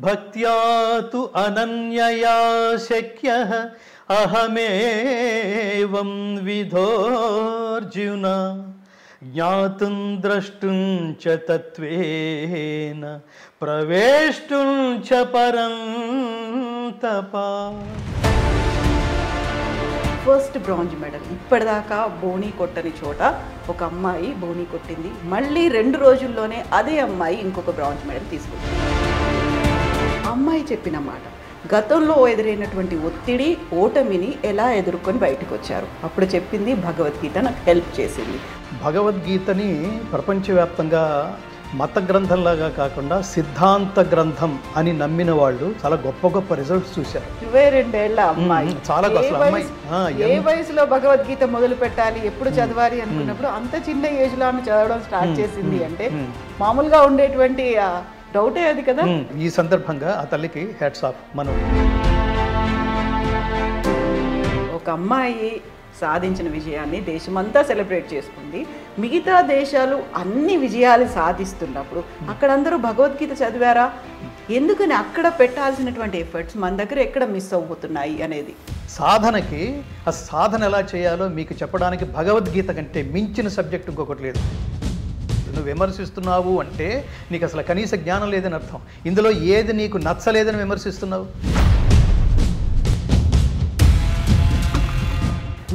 భక్త్యా తు అనన్యయా శక్యః అహమేవం విధోర్జున జ్ఞాతుం ద్రష్టుం చ తత్వేన ప్రవేష్టుం చ పరం తపా. First bronze medal. ఇప్పటిదాకా బోనీ కొట్టని చోట ఒక అమ్మాయి బోనీ కొట్టింది. మళ్ళీ 2 రోజుల్లోనే అదే అమ్మాయి ఇంకొక బ్రాంజ్ మెడల్ తీసుకుంది. అమ్మాయి చెప్పిన మాట, గతంలో ఎదురైనటువంటి ఒత్తిడి, ఓటమిని ఎలా ఎదుర్కొని బయటకు వచ్చారు. అప్పుడు చెప్పింది భగవద్గీత నాకు హెల్ప్ చేసింది. భగవద్గీతని ప్రపంచవ్యాప్తంగా మత గ్రంథంలాగా కాకుండా సిద్ధాంత గ్రంథం అని నమ్మిన వాళ్ళు చాలా గొప్ప గొప్ప రిజల్ట్స్ చూశారు. 22 ఏళ్ల అమ్మాయి చాలా ఏ వయసులో భగవద్గీత మొదలు పెట్టాలి, ఎప్పుడు చదవాలి అనుకున్నప్పుడు అంత చిన్న ఏజ్ లో ఆమె చదవడం స్టార్ట్ చేసింది అంటే మామూలుగా ఉండేటువంటి డౌటే అది కదా. ఈ సందర్భంగా ఆ తల్లికి హ్యాట్స్ ఆఫ్. మనం ఒక అమ్మాయి సాధించిన విజయాన్ని దేశమంతా సెలబ్రేట్ చేసుకుంది. మిగతా దేశాలు అన్ని విజయాలు సాధిస్తున్నప్పుడు అక్కడ అందరూ భగవద్గీత చదివారా, ఎందుకని అక్కడ పెట్టాల్సినటువంటి ఎఫర్ట్స్ మన దగ్గర ఎక్కడ మిస్ అవుతున్నాయి అనేది. సాధనకి ఆ సాధన ఎలా చేయాలో మీకు చెప్పడానికి భగవద్గీత కంటే మించిన సబ్జెక్ట్ ఇంకొకటి లేదు. నువ్వు విమర్శిస్తున్నావు అంటే నీకు అసలు కనీస జ్ఞానం లేదని అర్థం. ఇందులో ఏది నీకు నచ్చలేదని విమర్శిస్తున్నావు?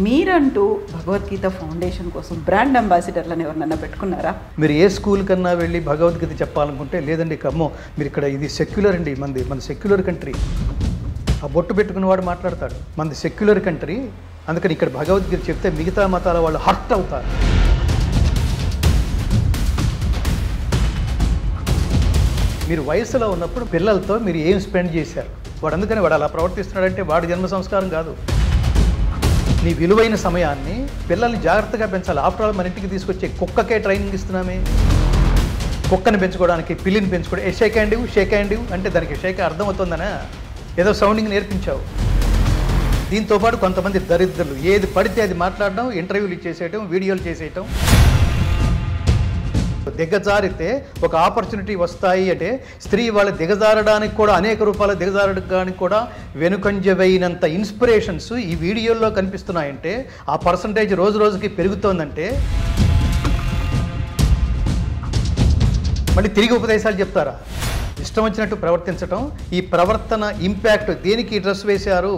మీరంటూ భగవద్గీత ఫౌండేషన్ కోసం బ్రాండ్ అంబాసిడర్లను ఎవరినన్నా పెట్టుకున్నారా? మీరు ఏ స్కూల్ కన్నా వెళ్ళి భగవద్గీత చెప్పాలనుకుంటే, లేదండి కమ్మో మీరు ఇక్కడ ఇది సెక్యులర్ అండి, మన సెక్యులర్ కంట్రీ, ఆ బొట్టు పెట్టుకున్నవాడు మాట్లాడతాడు, మనది సెక్యులర్ కంట్రీ, అందుకని ఇక్కడ భగవద్గీత చెప్తే మిగతా మతాల వాళ్ళు హర్ట్ అవుతారు. మీరు వయసులో ఉన్నప్పుడు పిల్లలతో మీరు ఏం స్పెండ్ చేశారు? వాడు అందుకని వాడు అలా ప్రవర్తిస్తున్నాడంటే వాడి జన్మ సంస్కారం కాదు. నీ విలువైన సమయాన్ని పిల్లల్ని జాగ్రత్తగా పెంచాలి. ఆఫ్టర్ ఆల్ మన ఇంటికి తీసుకొచ్చే కుక్కకే ట్రైనింగ్ ఇస్తున్నామే. కుక్కని పెంచుకోవడానికి, పిల్లిని పెంచుకోవడం, షేక్ హ్యాండ్ అంటే దానికి షేక్ అర్థమవుతుందనా? ఏదో సౌండింగ్ నేర్పించావు. దీంతోపాటు కొంతమంది దరిద్రులు ఏది పడితే అది మాట్లాడడం, ఇంటర్వ్యూలు చేసేయటం, వీడియోలు చేసేయటం. దిగజారితే ఒక ఆపర్చునిటీ వస్తాయి అంటే స్త్రీ వాళ్ళు దిగజారడానికి కూడా, అనేక రూపాయలు దిగజారడానికి కూడా వెనుకంజవైనంత ఇన్స్పిరేషన్స్ ఈ వీడియోల్లో కనిపిస్తున్నాయంటే ఆ పర్సంటేజ్ రోజు రోజుకి పెరుగుతోందంటే మళ్ళీ తిరిగి ఉపదేశాలు చెప్తారా? ఇష్టం వచ్చినట్టు ప్రవర్తించటం. ఈ ప్రవర్తన ఇంపాక్ట్ దేనికి డ్రెస్ వేశారు,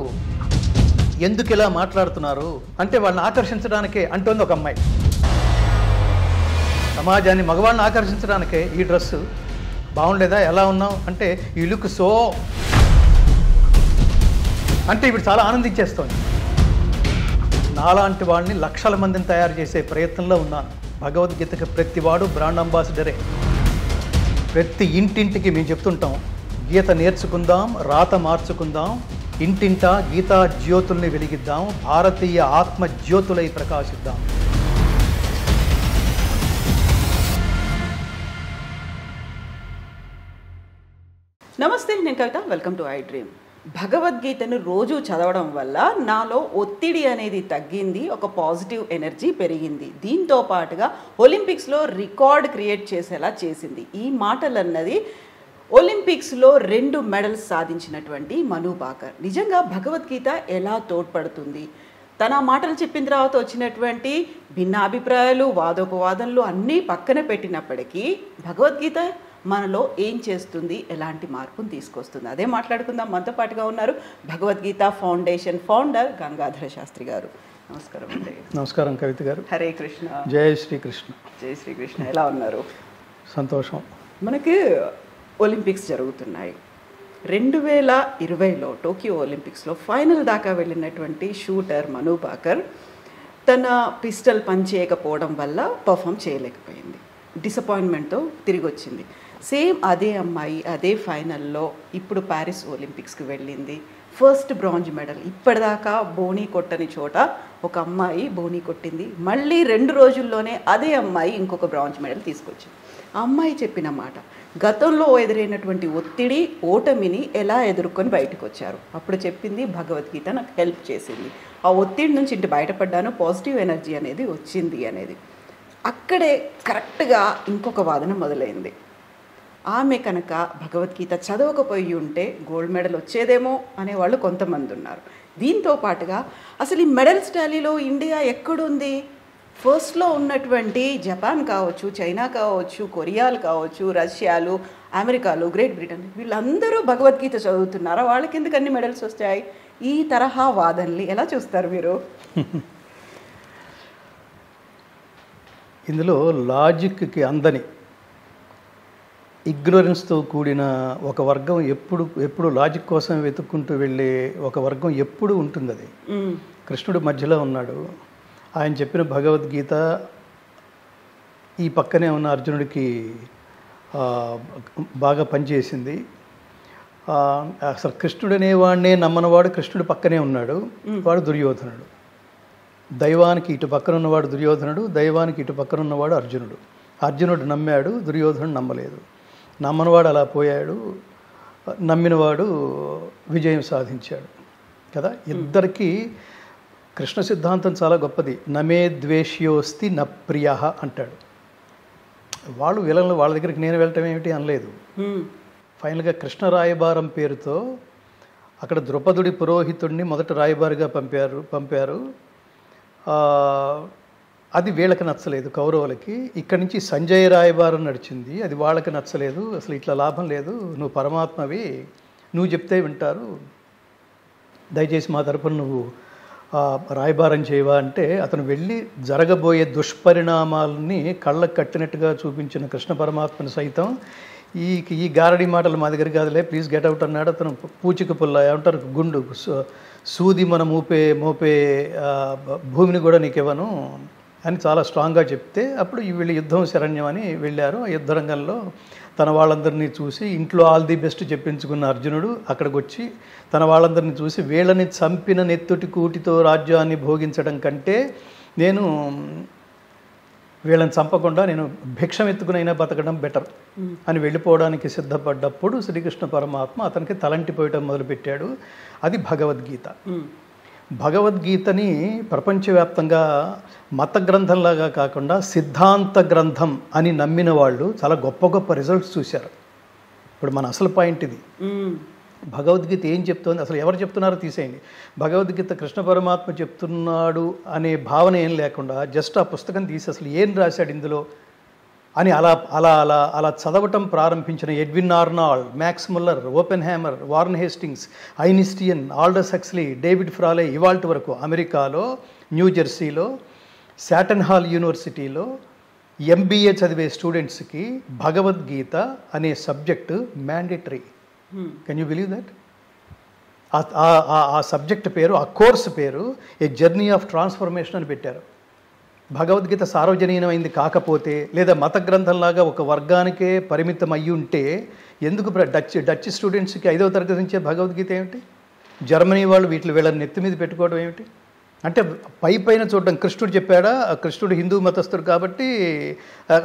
ఎందుకు ఇలా మాట్లాడుతున్నారు అంటే వాళ్ళని ఆకర్షించడానికే అంటోంది ఒక అమ్మాయి. సమాజాన్ని, మగవాళ్ళని ఆకర్షించడానికే ఈ డ్రెస్సు. బాగుండేదా, ఎలా ఉన్నావు అంటే ఈ లుక్ సో అంటే ఇప్పుడు చాలా ఆనందించేస్తోంది. నాలాంటి వాళ్ళని లక్షల మందిని తయారు చేసే ప్రయత్నంలో ఉన్నాను. భగవద్గీతకి ప్రతివాడు బ్రాండ్ అంబాసిడరే. ప్రతి ఇంటింటికి మేము చెప్తుంటాం, గీత నేర్చుకుందాం, రాత మార్చుకుందాం, ఇంటింటా గీతా జ్యోతుల్ని వెలిగిద్దాం, భారతీయ ఆత్మ జ్యోతులై ప్రకాశిద్దాం. నమస్తే, నేను Kavita. Welcome to I dream. భగవద్గీతను రోజు చదవడం వల్ల నాలో ఒత్తిడి అనేది తగ్గింది, ఒక పాజిటివ్ ఎనర్జీ పెరిగింది. దీంతో పాటుగా ఒలింపిక్స్లో రికార్డ్ క్రియేట్ చేసేలా చేసింది. ఈ మాటలన్నది ఒలింపిక్స్లో 2 మెడల్స్ సాధించినటువంటి మను భాకర్. నిజంగా భగవద్గీత ఎలా తోడ్పడుతుంది? తన మాటలు చెప్పిన తర్వాత వచ్చినటువంటి భిన్నాభిప్రాయాలు, వాదోపవాదనలు అన్నీ పక్కన పెట్టినప్పటికీ భగవద్గీత మనలో ఏం చేస్తుంది, ఎలాంటి మార్పును తీసుకొస్తుంది, అదే మాట్లాడుకుందాం. మనతో పాటుగా ఉన్నారు భగవద్గీత ఫౌండేషన్ ఫౌండర్ గంగాధర శాస్త్రి గారు. నమస్కారం అండి. నమస్కారం కవిత గారు. హరే కృష్ణ. జై శ్రీకృష్ణ. జై శ్రీకృష్ణ. ఎలా ఉన్నారు? సంతోషం. మనకి ఒలింపిక్స్ జరుగుతున్నాయి. 2020లో టోక్యో ఒలింపిక్స్లో ఫైనల్ దాకా వెళ్ళినటువంటి షూటర్ మను భాకర్ తన పిస్టల్ పనిచేయకపోవడం వల్ల పర్ఫామ్ చేయలేకపోయింది. డిసప్పాయింట్మెంట్తో తిరిగి వచ్చింది. సేమ్ అదే అమ్మాయి అదే ఫైనల్లో ఇప్పుడు ప్యారిస్ ఒలింపిక్స్కి వెళ్ళింది. First bronze medal. ఇప్పటిదాకా బోనీ కొట్టని చోట ఒక అమ్మాయి బోనీ కొట్టింది. మళ్ళీ 2 రోజుల్లోనే అదే అమ్మాయి ఇంకొక బ్రాంజ్ మెడల్ తీసుకొచ్చింది. ఆ అమ్మాయి చెప్పిన మాట, గతంలో ఎదురైనటువంటి ఒత్తిడి, ఓటమిని ఎలా ఎదుర్కొని బయటకు వచ్చారు. అప్పుడు చెప్పింది భగవద్గీత నాకు హెల్ప్ చేసింది. ఆ ఒత్తిడి నుంచి ఇంటి బయటపడ్డాను, పాజిటివ్ ఎనర్జీ అనేది వచ్చింది అనేది. అక్కడే కరెక్ట్గా ఇంకొక వాదన మొదలైంది. ఆమె కనుక భగవద్గీత చదవకపోయి ఉంటే గోల్డ్ మెడల్ వచ్చేదేమో అనేవాళ్ళు కొంతమంది ఉన్నారు. దీంతో పాటుగా అసలు ఈ మెడల్స్ టాలీలో ఇండియా ఎక్కడుంది? ఫస్ట్లో ఉన్నటువంటి జపాన్ కావచ్చు, చైనా కావచ్చు, కొరియాలు కావచ్చు, రష్యాలు, అమెరికాలు, గ్రేట్ బ్రిటన్, వీళ్ళందరూ భగవద్గీత చదువుతున్నారా? వాళ్ళకి ఎందుకు అన్ని మెడల్స్ వస్తాయి? ఈ తరహా వాదనలు ఎలా చూస్తారు మీరు? ఇందులో లాజిక్కి అందని ఇగ్నోరెన్స్తో కూడిన ఒక వర్గం ఎప్పుడు లాజిక్ కోసం వెతుక్కుంటూ వెళ్ళే ఒక వర్గం ఎప్పుడు ఉంటుంది. అది కృష్ణుడు మధ్యలో ఉన్నాడు. ఆయన చెప్పిన భగవద్గీత ఈ పక్కనే ఉన్న అర్జునుడికి బాగా పనిచేసింది. అసలు కృష్ణుడు అనేవాడినే నమ్మనవాడు కృష్ణుడు పక్కనే ఉన్నాడు, వాడు దుర్యోధనుడు. దైవానికి ఇటు పక్కన ఉన్నవాడు దుర్యోధనుడు, దైవానికి ఇటు పక్కన ఉన్నవాడు అర్జునుడు. అర్జునుడు నమ్మాడు, దుర్యోధనుడు నమ్మలేదు. నమ్మనవాడు అలా పోయాడు, నమ్మినవాడు విజయం సాధించాడు కదా. ఇద్దరికీ కృష్ణ సిద్ధాంతం చాలా గొప్పది. నమే ద్వేష్యోస్తి న ప్రియ అంటాడు. వాళ్ళు విలన్లు, వాళ్ళ దగ్గరికి నేను వెళ్ళటం ఏమిటి అనలేదు. ఫైనల్గా కృష్ణ రాయబారం పేరుతో అక్కడ ద్రౌపదుడి పురోహితుడిని మొదట రాయబారిగా పంపారు. అది వీళ్ళకి నచ్చలేదు, కౌరవులకి. ఇక్కడి నుంచి సంజయ్ రాయబారం నడిచింది, అది వాళ్ళకి నచ్చలేదు. అసలు ఇట్లా లాభం లేదు, నువ్వు పరమాత్మవి, నువ్వు చెప్తే వింటారు, దయచేసి మా తరపున నువ్వు రాయబారం చేయవా అంటే అతను వెళ్ళి జరగబోయే దుష్పరిణామాలని కళ్ళకు కట్టినట్టుగా చూపించిన కృష్ణ పరమాత్మను సైతం ఈ గారడి మాటలు మా దగ్గర కాదులే, ప్లీజ్ గెట్ అవుట్ అన్నాడు. అతను పూచిక పుల్ల ఏమంటారు, గుండు సూది మనం మోపే భూమిని కూడా నీకు ఇవ్వను అని చాలా స్ట్రాంగ్గా చెప్తే అప్పుడు వీళ్ళు యుద్ధం శరణ్యం అని వెళ్ళారు. ఆ యుద్ధ రంగంలో తన వాళ్ళందరినీ చూసి ఇంట్లో ఆల్ ది బెస్ట్ చెప్పించుకున్న అర్జునుడు అక్కడికి వచ్చి తన వాళ్ళందరినీ చూసి వీళ్ళని చంపిన నెత్తుటి కూటితో రాజ్యాన్ని భోగించడం కంటే నేను వీళ్ళని చంపకుండా నేను భిక్షం ఎత్తుకునైనా బతకడం బెటర్ అని వెళ్ళిపోవడానికి సిద్ధపడ్డప్పుడు శ్రీకృష్ణ పరమాత్మ అతనికి తలంటిపోయటం మొదలుపెట్టాడు. అది భగవద్గీత. భగవద్గీతని ప్రపంచవ్యాప్తంగా మత గ్రంథంలాగా కాకుండా సిద్ధాంత గ్రంథం అని నమ్మిన వాళ్ళు చాలా గొప్ప గొప్ప రిజల్ట్స్ చూశారు. ఇప్పుడు మన అసలు పాయింట్ ఇది. భగవద్గీత ఏం చెప్తోంది, అసలు ఎవరు చెప్తున్నారో తీసేయండి. భగవద్గీత కృష్ణ పరమాత్మ చెప్తున్నాడు అనే భావన ఏం లేకుండా జస్ట్ ఆ పుస్తకం తీసి అసలు ఏం రాశాడు ఇందులో అని అలా అలా అలా అలా చదవటం ప్రారంభించిన Edwin Arnold, max Muller, open hammer, Warren Hastings, Einstein, Aldous Huxley, David ఫ్రాలే, ఇవాల్టి వరకు అమెరికాలో న్యూజెర్సీలో శాటన్ హాల్ యూనివర్సిటీలో ఎంబీఏ చదివే స్టూడెంట్స్కి భగవద్గీత అనే subject mandatory. Can you believe that? ఆ సబ్జెక్ట్ పేరు, ఆ కోర్సు పేరు ఏ జర్నీ ఆఫ్ ట్రాన్స్ఫర్మేషన్ అని పెట్టారు. భగవద్గీత సార్వజనీనమైంది కాకపోతే లేదా మత గ్రంథంలాగా ఒక వర్గానికే పరిమితం అయ్యి ఉంటే ఎందుకు డచ్ స్టూడెంట్స్కి 5వ తరగతి నుంచే భగవద్గీత ఏమిటి? జర్మనీ వాళ్ళు వీళ్ళని నెత్తి మీద పెట్టుకోవడం ఏమిటి? అంటే పైన చూడడం, కృష్ణుడు చెప్పాడా, కృష్ణుడు హిందూ మతస్థుడు కాబట్టి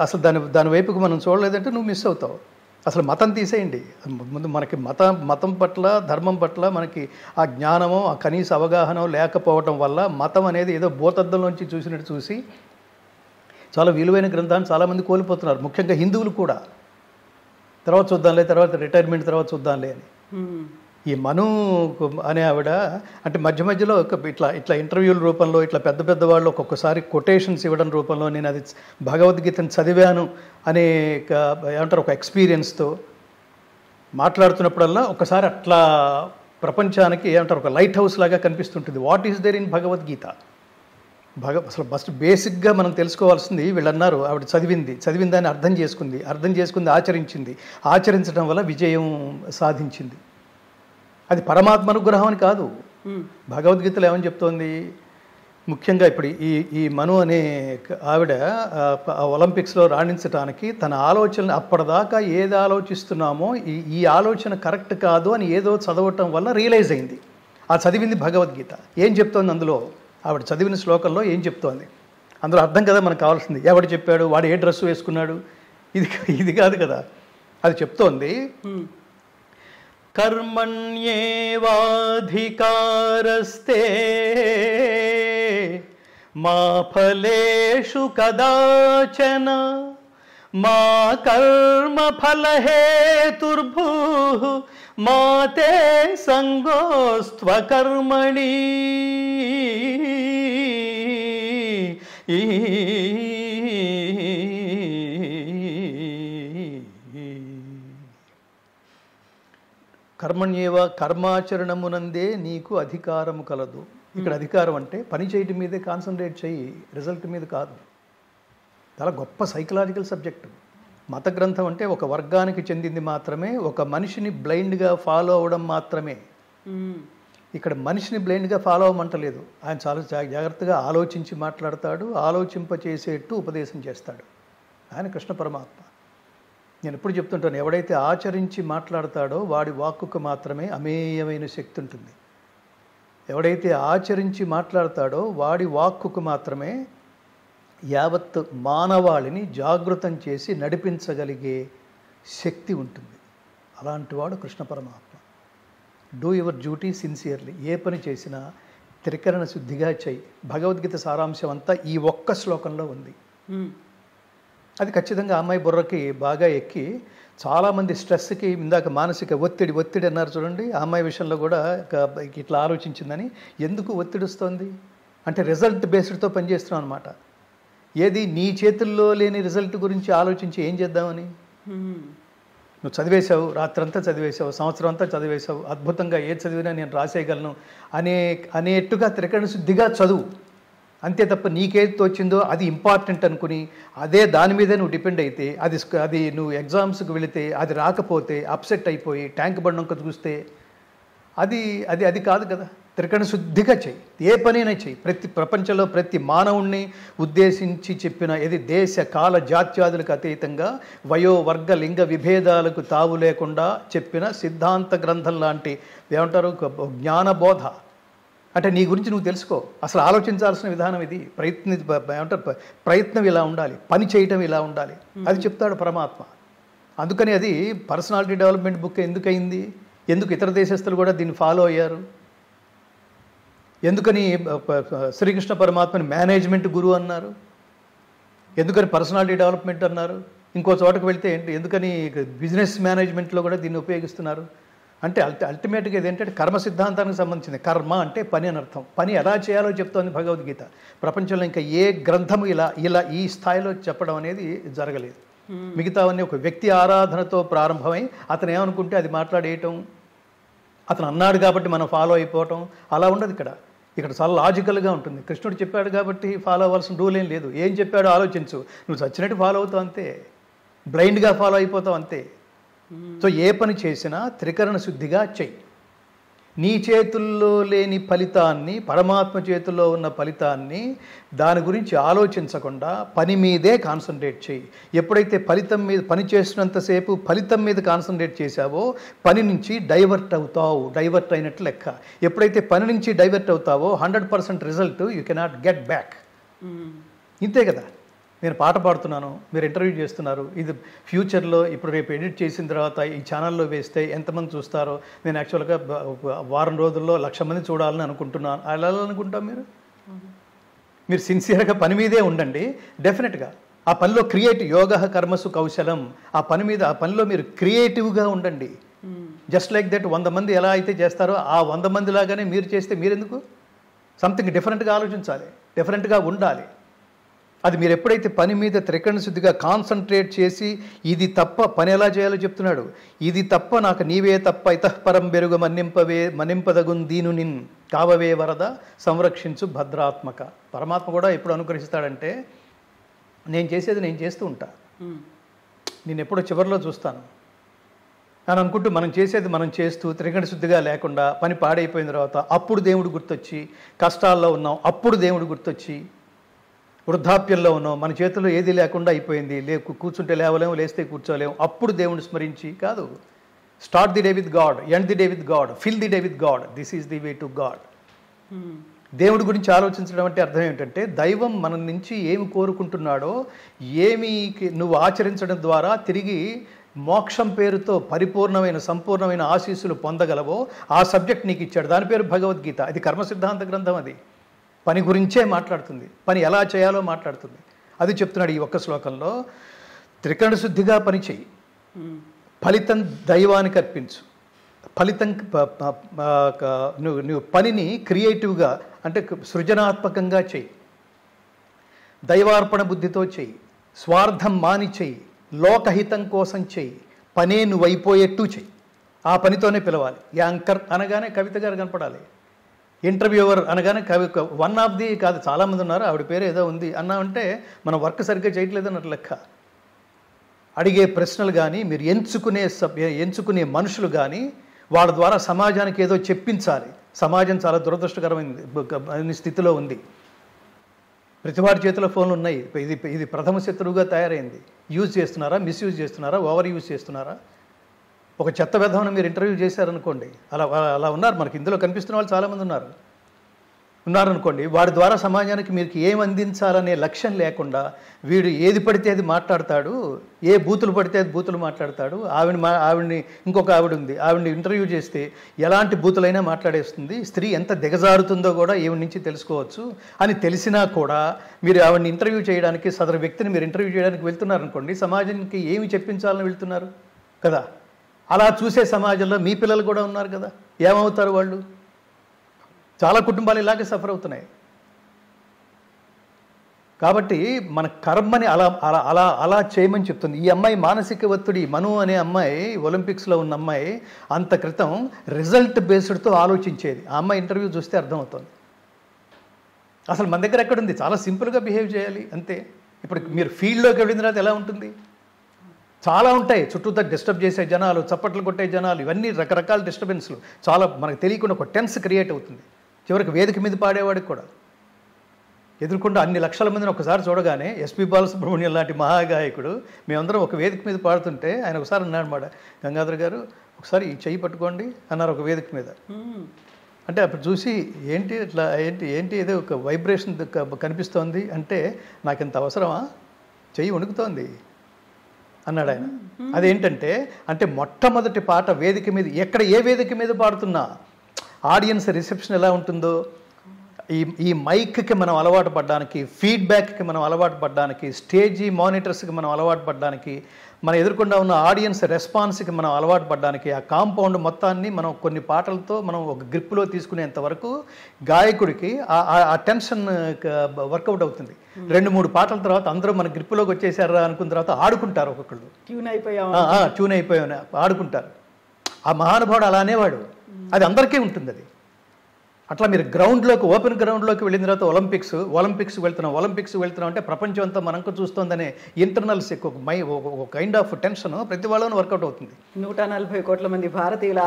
అసలు దాని వైపుకు మనం చూడలేదంటే నువ్వు మిస్ అవుతావు. అసలు మతం తీసేయండి. ముందు మనకి మతం పట్ల, ధర్మం పట్ల మనకి ఆ జ్ఞానమో ఆ కనీస అవగాహన లేకపోవటం వల్ల మతం అనేది ఏదో భూతద్దంలోంచి చూసినట్టు చూసి చాలా విలువైన గ్రంథాన్ని చాలామంది కోల్పోతున్నారు, ముఖ్యంగా హిందువులు కూడా. తర్వాత చూద్దాంలే, తర్వాత రిటైర్మెంట్ తర్వాత చూద్దాంలే అని. ఈ మను అనే ఆవిడ అంటే మధ్యలో ఇట్లా ఇంటర్వ్యూల రూపంలో ఇట్లా పెద్ద వాళ్ళు ఒక్కొక్కసారి కొటేషన్స్ ఇవ్వడం రూపంలో నేను అది భగవద్గీతను చదివాను అనే ఏమంటారు ఒక ఎక్స్పీరియన్స్తో మాట్లాడుతున్నప్పుడల్లా ఒకసారి అట్లా ప్రపంచానికి ఏమంటారు ఒక లైట్ హౌస్ లాగా కనిపిస్తుంటుంది. What is there in Bhagavad Gita? అసలు ఫస్ట్ బేసిక్గా మనం తెలుసుకోవాల్సింది, వీళ్ళు అన్నారు ఆవిడ చదివిందని అర్థం చేసుకుంది, ఆచరించడం వల్ల విజయం సాధించింది. అది పరమాత్మ అనుగ్రహం అని కాదు. భగవద్గీతలో ఏమని చెప్తోంది? ముఖ్యంగా ఇప్పుడు ఈ మను అనే ఆవిడ ఒలింపిక్స్లో రాణించడానికి తన ఆలోచనలు అప్పటిదాకా ఏది ఆలోచిస్తున్నామో ఈ ఆలోచన కరెక్ట్ కాదు అని ఏదో చదవటం వల్ల రియలైజ్ అయింది. ఆ చదివింది భగవద్గీత. ఏం చెప్తోంది అందులో? ఆవిడ చదివిన శ్లోకంలో ఏం చెప్తోంది? అందులో అర్థం కదా మనకు కావాల్సింది. ఎవడు చెప్పాడు, వాడు ఏ డ్రెస్సు వేసుకున్నాడు, ఇది కాదు కదా. అది చెప్తోంది, కర్మణ్యేవాధికారస్తే మా ఫలేషు కదాచన మా కర్మ ఫలహేతుర్భూ మాతే సంగోస్త్వకర్మణి. కర్మణ్యేవ కర్మాచరణమునందే నీకు అధికారము కలదు. ఇక్కడ అధికారం అంటే పని చేయటం మీదే కాన్సన్ట్రేట్ చెయ్యి, రిజల్ట్ మీద కాదు. చాలా గొప్ప సైకలాజికల్ సబ్జెక్టు. మత గ్రంథం అంటే ఒక వర్గానికి చెందింది మాత్రమే, ఒక మనిషిని బ్లైండ్గా ఫాలో అవ్వడం మాత్రమే. ఇక్కడ మనిషిని బ్లైండ్గా ఫాలో అవ్వమంటలేదు. ఆయన చాలా జాగ్రత్తగా ఆలోచించి మాట్లాడతాడు, ఆలోచింపచేసేట్టు ఉపదేశం చేస్తాడు. ఆయన కృష్ణ పరమాత్మ. నేను ఎప్పుడు చెప్తుంటాను, ఎవడైతే ఆచరించి మాట్లాడతాడో వాడి వాక్కుకు మాత్రమే అమేయమైన శక్తి ఉంటుంది. ఎవడైతే ఆచరించి మాట్లాడతాడో వాడి వాక్కుకు మాత్రమే యావత్ మానవాళిని జాగృతం చేసి నడిపించగలిగే శక్తి ఉంటుంది. అలాంటి వాడు కృష్ణ పరమాత్మ. Do your duty sincerely. ఏ పని చేసినా త్రికరణ శుద్ధిగా చెయ్యి. భగవద్గీత సారాంశం అంతా ఈ ఒక్క శ్లోకంలో ఉంది. అది ఖచ్చితంగా అమ్మాయి బుర్రకి బాగా ఎక్కి చాలామంది స్ట్రెస్కి, ఇందాక మానసిక ఒత్తిడి అన్నారు చూడండి, ఆ అమ్మాయి విషయంలో కూడా ఇట్లా ఆలోచించిందని. ఎందుకు ఒత్తిడి వస్తుంది అంటే రిజల్ట్ బేస్డ్తో పనిచేస్తున్నాం అనమాట. ఏది నీ చేతుల్లో లేని రిజల్ట్ గురించి ఆలోచించి ఏం చేద్దామని. నువ్వు చదివేశావు, రాత్రంతా చదివేశావు, సంవత్సరం అంతా చదివేశావు, అద్భుతంగా ఏది చదివినా నేను రాసేయగలను అనేట్టుగా త్రికరణ శుద్ధిగా చదువు. అంతే తప్ప నీకేది తోచిందో అది ఇంపార్టెంట్ అనుకుని అదే దాని మీదే నువ్వు డిపెండ్ అయితే అది నువ్వు ఎగ్జామ్స్కి వెళితే అది రాకపోతే అప్సెట్ అయిపోయి ట్యాంక్ బండంక చూస్తే అది కాదు కదా. త్రికరణ శుద్ధిగా చెయ్యి. ఏ పనైనా చెయ్యి. ప్రపంచంలో ప్రతి మానవుణ్ణి ఉద్దేశించి చెప్పిన ఏది దేశ కాల జాత్యాదులకు అతీతంగా వయో వర్గ లింగ విభేదాలకు తావు లేకుండా చెప్పిన సిద్ధాంత గ్రంథం లాంటి ఏమంటారు జ్ఞానబోధ. అంటే నీ గురించి నువ్వు తెలుసుకో. అసలు ఆలోచించాల్సిన విధానం ఇది. ప్రయత్నం ఇలా ఉండాలి, పని చేయటం ఇలా ఉండాలి, అది చెప్తాడు పరమాత్మ. అందుకని అది పర్సనాలిటీ డెవలప్మెంట్ బుక్ ఎందుకు అయింది, ఎందుకు ఇతర దేశస్తులు కూడా దీన్ని ఫాలో అయ్యారు, ఎందుకని శ్రీకృష్ణ పరమాత్మని మేనేజ్మెంట్ గురువు అన్నారు, ఎందుకని పర్సనాలిటీ డెవలప్మెంట్ అన్నారు, ఇంకో చోటకు వెళ్తే ఎందుకని బిజినెస్ మేనేజ్మెంట్లో కూడా దీన్ని ఉపయోగిస్తున్నారు అంటే అల్టిమేట్గా ఇదేంటంటే కర్మ సిద్ధాంతానికి సంబంధించింది. కర్మ అంటే పని అని అర్థం. పని ఎలా చేయాలో చెప్తోంది భగవద్గీత. ప్రపంచంలో ఇంకా ఏ గ్రంథము ఇలా ఈ స్థాయిలో చెప్పడం అనేది జరగలేదు. మిగతావన్నీ ఒక వ్యక్తి ఆరాధనతో ప్రారంభమై అతను ఏమనుకుంటే అది మాట్లాడేయటం, అతను అన్నాడు కాబట్టి మనం ఫాలో అయిపోవటం అలా ఉండదు. ఇక్కడ చాలా లాజికల్గా ఉంటుంది. కృష్ణుడు చెప్పాడు కాబట్టి ఫాలో అవ్వాల్సిన రూల్ ఏం లేదు. ఏం చెప్పాడో ఆలోచించు. నువ్వు చచ్చినట్టు ఫాలో అవుతావు అంతే, బ్లైండ్గా ఫాలో అయిపోతావు అంతే. సో ఏ పని చేసినా త్రికరణ శుద్ధిగా చెయ్యి. నీ చేతుల్లో లేని ఫలితాన్ని, పరమాత్మ చేతుల్లో ఉన్న ఫలితాన్ని దాని గురించి ఆలోచించకుండా పని మీదే కాన్సన్ట్రేట్ చెయ్యి. ఎప్పుడైతే ఫలితం మీద పని చేసినంతసేపు ఫలితం మీద కాన్సన్ట్రేట్ చేశావో పని నుంచి డైవర్ట్ అవుతావు. డైవర్ట్ అయినట్లు లెక్క. ఎప్పుడైతే పని నుంచి డైవర్ట్ అవుతావో 100% result you cannot get back. ఇంతే కదా. నేను పాట పాడుతున్నాను, మీరు ఇంటర్వ్యూ చేస్తున్నారు. ఇది ఫ్యూచర్లో ఇప్పుడు రేపు ఎడిట్ చేసిన తర్వాత ఈ ఛానల్లో వేస్తే ఎంతమంది చూస్తారో. నేను యాక్చువల్గా వారం రోజుల్లో 1,00,000 మంది చూడాలని అనుకుంటున్నాను. అలా అనుకుంటాం. మీరు సిన్సియర్గా పని మీదే ఉండండి. డెఫినెట్గా ఆ పనిలో యోగ కర్మసు కౌశలం. ఆ పనిలో మీరు క్రియేటివ్గా ఉండండి. జస్ట్ లైక్ దట్ 100 మంది ఎలా అయితే చేస్తారో ఆ 100 మంది లాగానే మీరు చేస్తే మీరెందుకు? సంథింగ్ డిఫరెంట్గా ఆలోచించాలి, డిఫరెంట్గా ఉండాలి. అది మీరు ఎప్పుడైతే పని మీద త్రికరణ శుద్ధిగా కాన్సన్ట్రేట్ చేసి ఇది తప్ప పని ఎలా చేయాలో చెప్తున్నాడు. ఇది తప్ప నాకు నీవే తప్ప ఇతఃపరం బెరుగు మన్నింపదగున్ దీను నిన్ కావవే వరద సంరక్షించు భద్రాత్మక. పరమాత్మ కూడా ఎప్పుడు అనుగ్రహిస్తాడంటే నేను చేసేది నేను చేస్తూ ఉంటా, నేను ఎప్పుడో చివరిలో చూస్తాను అని అనుకుంటూ మనం చేసేది మనం చేస్తూ త్రికరణ శుద్ధిగా లేకుండా పని పాడైపోయిన తర్వాత అప్పుడు దేవుడు గుర్తొచ్చి, కష్టాల్లో ఉన్నాం అప్పుడు దేవుడు గుర్తొచ్చి, వృద్ధాప్యంలో ఉన్నాం మన చేతిలో ఏది లేకుండా అయిపోయింది, కూర్చుంటే లేవలేము, లేస్తే కూర్చోలేము, అప్పుడు దేవుడిని స్మరించి కాదు. Start the day with God, end the day with God, fill the day with God. This is the way to God. దేవుడి గురించి ఆలోచించడం అంటే అర్థం ఏంటంటే దైవం మన నుంచి ఏమి కోరుకుంటున్నాడో, ఏమి నువ్వు ఆచరించడం ద్వారా తిరిగి మోక్షం పేరుతో పరిపూర్ణమైన సంపూర్ణమైన ఆశీస్సులు పొందగలవో ఆ సబ్జెక్ట్ నీకు ఇచ్చాడు. దాని పేరు భగవద్గీత. అది కర్మ సిద్ధాంత గ్రంథం. అది పని గురించే మాట్లాడుతుంది, పని ఎలా చేయాలో మాట్లాడుతుంది. అది చెప్తున్నాడు ఈ ఒక్క శ్లోకంలో. త్రికరణ శుద్ధిగా పనిచేయి, ఫలితం దైవానికి అర్పించు, ఫలితం నువ్వు పనిని క్రియేటివ్గా అంటే సృజనాత్మకంగా చెయ్యి, దైవార్పణ బుద్ధితో చెయ్యి, స్వార్థం మాని చెయ్యి, లోకహితం కోసం చెయ్యి, పనే నువ్వు అయిపోయేట్టు చెయ్యి. ఆ పనితోనే పిలవాలి. యాంకర్ అనగానే కవిత గారు కనపడాలి, ఇంటర్వ్యూవర్ అనగానే వన్ ఆఫ్ ది కాదు, చాలామంది ఉన్నారు, ఆవిడ పేరు ఏదో ఉంది అన్నామంటే మనం వర్క్ సరిగ్గా చేయట్లేదు అన్నట్టు లెక్క. అడిగే ప్రశ్నలు కానీ మీరు ఎంచుకునే మనుషులు కానీ వాళ్ళ ద్వారా సమాజానికి ఏదో చెప్పించాలి. సమాజం చాలా దురదృష్టకరమైన స్థితిలో ఉంది. ప్రతివాడి చేతిలో ఫోన్లు ఉన్నాయి. ఇది ప్రథమ శత్రువుగా తయారైంది. యూజ్ చేస్తున్నారా, మిస్యూజ్ చేస్తున్నారా, ఓవర్ యూజ్ చేస్తున్నారా? ఒక చెత్త విధానం మీరు ఇంటర్వ్యూ చేశారనుకోండి, అలా ఉన్నారు మనకి ఇందులో కనిపిస్తున్న వాళ్ళు చాలామంది ఉన్నారనుకోండి. వాడి ద్వారా సమాజానికి మీరు ఏం అందించాలనే లక్ష్యం లేకుండా వీడు ఏది పడితే అది మాట్లాడతాడు, ఏ బూతులు పడితే అది బూతులు మాట్లాడతాడు. ఆవిడ్ని ఇంకొక ఆవిడ ఉంది, ఆవిడ్ని ఇంటర్వ్యూ చేస్తే ఎలాంటి బూతులైనా మాట్లాడేస్తుంది. స్త్రీ ఎంత దిగజారుతుందో కూడా ఈవిడ నుంచి తెలుసుకోవచ్చు అని తెలిసినా కూడా మీరు ఆవిడ్ని ఇంటర్వ్యూ చేయడానికి, సదరు వ్యక్తిని మీరు ఇంటర్వ్యూ చేయడానికి వెళ్తున్నారనుకోండి, సమాజానికి ఏమి చెప్పించాలని వెళ్తున్నారు కదా. అలా చూసే సమాజంలో మీ పిల్లలు కూడా ఉన్నారు కదా, ఏమవుతారు వాళ్ళు? చాలా కుటుంబాలు ఇలాగే సఫర్ అవుతున్నాయి. కాబట్టి మన కర్మని అలా అలా అలా అలా చేయమని చెప్తుంది. ఈ అమ్మాయి మానసిక ఒత్తిడి, మను అనే అమ్మాయి, ఒలింపిక్స్లో ఉన్న అమ్మాయి, అంత క్రితం రిజల్ట్ బేస్డ్తో ఆలోచించేది. ఆ అమ్మాయి ఇంటర్వ్యూ చూస్తే అర్థమవుతుంది. అసలు మన దగ్గర ఎక్కడుంది? చాలా సింపుల్గా బిహేవ్ చేయాలి అంతే. ఇప్పుడు మీరు ఫీల్డ్లోకి వెళ్ళిన తర్వాత ఎలా ఉంటుంది? చాలా ఉంటాయి చుట్టూతో డిస్టర్బ్ చేసే జనాలు, చప్పట్లు కొట్టే జనాలు, ఇవన్నీ రకరకాల డిస్టర్బెన్స్లు. చాలా మనకు తెలియకుండా ఒక టెన్స్ క్రియేట్ అవుతుంది. చివరికి వేదిక మీద పాడేవాడికి కూడా ఎదుర్కొంటూ అన్ని లక్షల మందిని ఒకసారి చూడగానే ఎస్పి బాలసుబ్రహ్మణ్యం లాంటి మహాగాయకుడు మేమందరం ఒక వేదిక మీద పాడుతుంటే ఆయన ఒకసారి అన్నాడు మాట, గంగాధర్ గారు ఒకసారి ఈ చెయ్యి పట్టుకోండి అన్నారు ఒక వేదిక మీద. అంటే అప్పుడు చూసి ఏంటి ఇట్లా ఏంటి ఏదో ఒక వైబ్రేషన్ కనిపిస్తోంది అంటే, నాకు ఇంత అవసరమా, చెయ్యి వణుకుతోంది అన్నాడు ఆయన. అదేంటంటే అంటే మొట్టమొదటి పాట వేదిక మీద, ఏ వేదిక మీద పాడుతున్నా ఆడియన్స్ రిసెప్షన్ ఎలా ఉంటుందో, ఈ మైక్కి మనం అలవాటు పడడానికి, ఫీడ్బ్యాక్కి మనం అలవాటు పడడానికి, స్టేజీ మానిటర్స్కి మనం అలవాటు పడడానికి, మన ఎదుర్కొండా ఉన్న ఆడియన్స్ రెస్పాన్స్కి మనం అలవాటు పడడానికి, ఆ కాంపౌండ్ మొత్తాన్ని మనం కొన్ని పాటలతో మనం ఒక గ్రిప్లో తీసుకునేంత వరకు గాయకుడికి ఆ టెన్షన్ వర్కౌట్ అవుతుంది. 2-3 పాటల తర్వాత అందరూ మన గ్రిప్లోకి వచ్చేసారా అనుకున్న తర్వాత ఆడుకుంటారు, ఒక్కొక్కళ్ళు ట్యూన్ అయిపోయాం ఆడుకుంటారు. ఆ మహానుభావుడు అలా అనేవాడు. అది అందరికీ ఉంటుంది. అది అట్లా మీరు గ్రౌండ్లోకి, ఓపెన్ గ్రౌండ్లోకి వెళ్ళిన తర్వాత ఒలింపిక్స్ వెళ్తున్నాం అంటే ప్రపంచం అంతా మనకు చూస్తోందనే ఇంటర్నల్స్ ఒక కైండ్ ఆఫ్ టెన్షన్ ప్రతి వాళ్ళను వర్కౌట్ అవుతుంది. 140 కోట్ల మంది భారతీయులు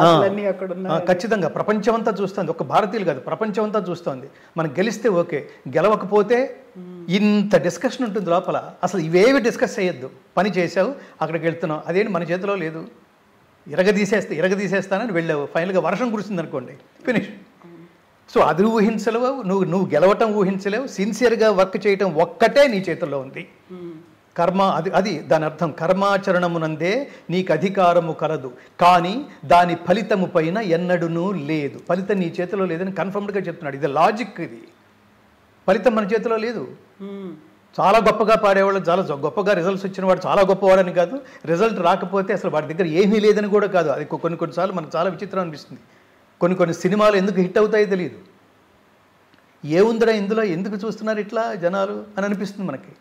అక్కడ ఉన్నారు. ఖచ్చితంగా ప్రపంచం అంతా చూస్తుంది, ఒక భారతీయులు కాదు ప్రపంచం అంతా చూస్తోంది. మనం గెలిస్తే ఓకే, గెలవకపోతే ఇంత డిస్కషన్ ఉంటుంది లోపల. అసలు ఇవేవి డిస్కస్ చేయొద్దు. పని చేసావు, అక్కడికి వెళ్తున్నావు, అదేంటి మన చేతిలో లేదు. ఇరగదీసేస్తానని వెళ్ళావు, ఫైనల్గా వర్షం కురిసింది అనుకోండి, ఫినిష్. సో అది ఊహించలేవు, నువ్వు గెలవటం ఊహించలేవు. సిన్సియర్గా వర్క్ చేయటం ఒక్కటే నీ చేతుల్లో ఉంది. కర్మ అది దాని అర్థం. కర్మాచరణమునందే నీకు అధికారము కలదు, కానీ దాని ఫలితము పైన ఎన్నడూనూ లేదు. ఫలితం నీ చేతిలో లేదని కన్ఫర్మ్డ్గా చెప్తున్నాడు. ఇది లాజిక్. ఇది ఫలితం మన చేతిలో లేదు. చాలా గొప్పగా పాడేవాళ్ళు, చాలా గొప్పగా రిజల్ట్స్ వచ్చిన వాడు చాలా గొప్పవాడని కాదు, రిజల్ట్ రాకపోతే అసలు వాడి దగ్గర ఏమీ లేదని కూడా కాదు. అది కొన్నిసార్లు మనకు చాలా విచిత్రం అనిపిస్తుంది. కొన్ని సినిమాలు ఎందుకు హిట్ అవుతాయో తెలియదు. ఏముందిరా ఇందులో, ఎందుకు చూస్తున్నారు ఇట్లా జనాలు అని అనిపిస్తుంది మనకి.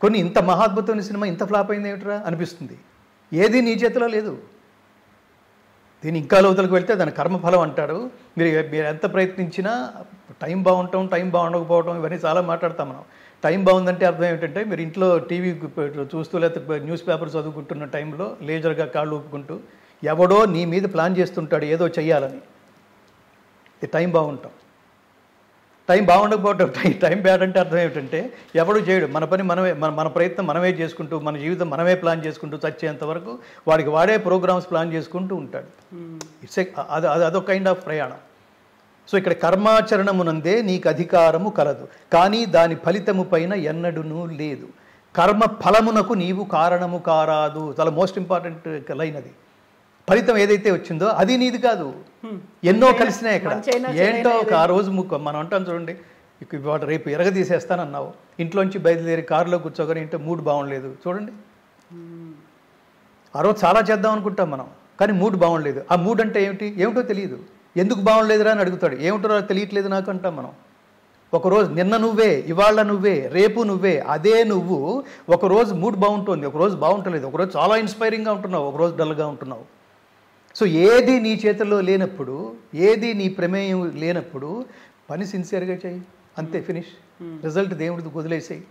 కొన్ని ఇంత మహాద్భుతమైన సినిమా ఇంత ఫ్లాప్ అయింది ఏమిట్రా అనిపిస్తుంది. ఏది నీ చేతిలో లేదు. దీన్ని ఇంకా లోతులకు వెళ్తే దాని కర్మఫలం అంటారు. మీరు ఎంత ప్రయత్నించినా టైం బాగుంటాం, టైం బాగుండకపోవడం, ఇవన్నీ చాలా మాట్లాడతాం మనం. టైం బాగుందంటే అర్థం ఏమిటంటే, మీరు ఇంట్లో టీవీ చూస్తూ లేకపోతే న్యూస్ పేపర్ చదువుకుంటున్న టైంలో లేజర్గా కాళ్ళు ఊపుకుంటూ ఎవడో నీ మీద ప్లాన్ చేస్తుంటాడు ఏదో చెయ్యాలని. ఇది టైం బాగుంటాం. టైం బాగుండకపోవటం టైం బ్యాడ్ అంటే అర్థం ఏమిటంటే, ఎవడు చేయడు, మన పని మనమే, మన ప్రయత్నం మనమే చేసుకుంటూ, మన జీవితం మనమే ప్లాన్ చేసుకుంటూ చచ్చేంత వరకు వాడికి వాడే ప్రోగ్రామ్స్ ప్లాన్ చేసుకుంటూ ఉంటాడు. అదొక కైండ్ ఆఫ్ ప్రయాణం. సో ఇక్కడ కర్మాచరణమునందే నీకు అధికారము కలదు, కానీ దాని ఫలితము పైన ఎన్నడూనూ లేదు. కర్మ ఫలమునకు నీవు కారణము కారాదు. చాలా మోస్ట్ ఇంపార్టెంట్ లైన్ అది. ఫలితం ఏదైతే వచ్చిందో అది నీది కాదు. ఎన్నో కలిసినాయి ఇక్కడ. ఏంటో ఆ రోజు మనం అంటాం చూడండి, ఇవాళ రేపు ఎరగదీసేస్తానన్నావు, ఇంట్లోంచి బయలుదేరి కారులో కూర్చోగానే ఇంట్లో మూడ్ బాగుండలేదు చూడండి, ఆ రోజు చాలా చేద్దాం అనుకుంటాం మనం, కానీ మూడ్ బాగుండలేదు. ఆ మూడ్ అంటే ఏమిటో తెలియదు. ఎందుకు బాగుండలేదురా అని అడుగుతాడు. ఏమిటో తెలియట్లేదు నాకు అంటాం మనం. ఒకరోజు నిన్న నువ్వే, ఇవాళ నువ్వే, రేపు నువ్వే. అదే నువ్వు ఒకరోజు మూడ్ బాగుంటుంది, ఒకరోజు బాగుంటలేదు, ఒకరోజు చాలా ఇన్స్పైరింగ్గా ఉంటున్నావు, ఒకరోజు డల్గా ఉంటున్నావు. సో ఏది నీ చేతుల్లో లేనప్పుడు, ఏది నీ ప్రమేయం లేనప్పుడు పని సిన్సియర్గా చేయి, అంతే, ఫినిష్. రిజల్ట్ దేవుడికి వదిలేసేయి.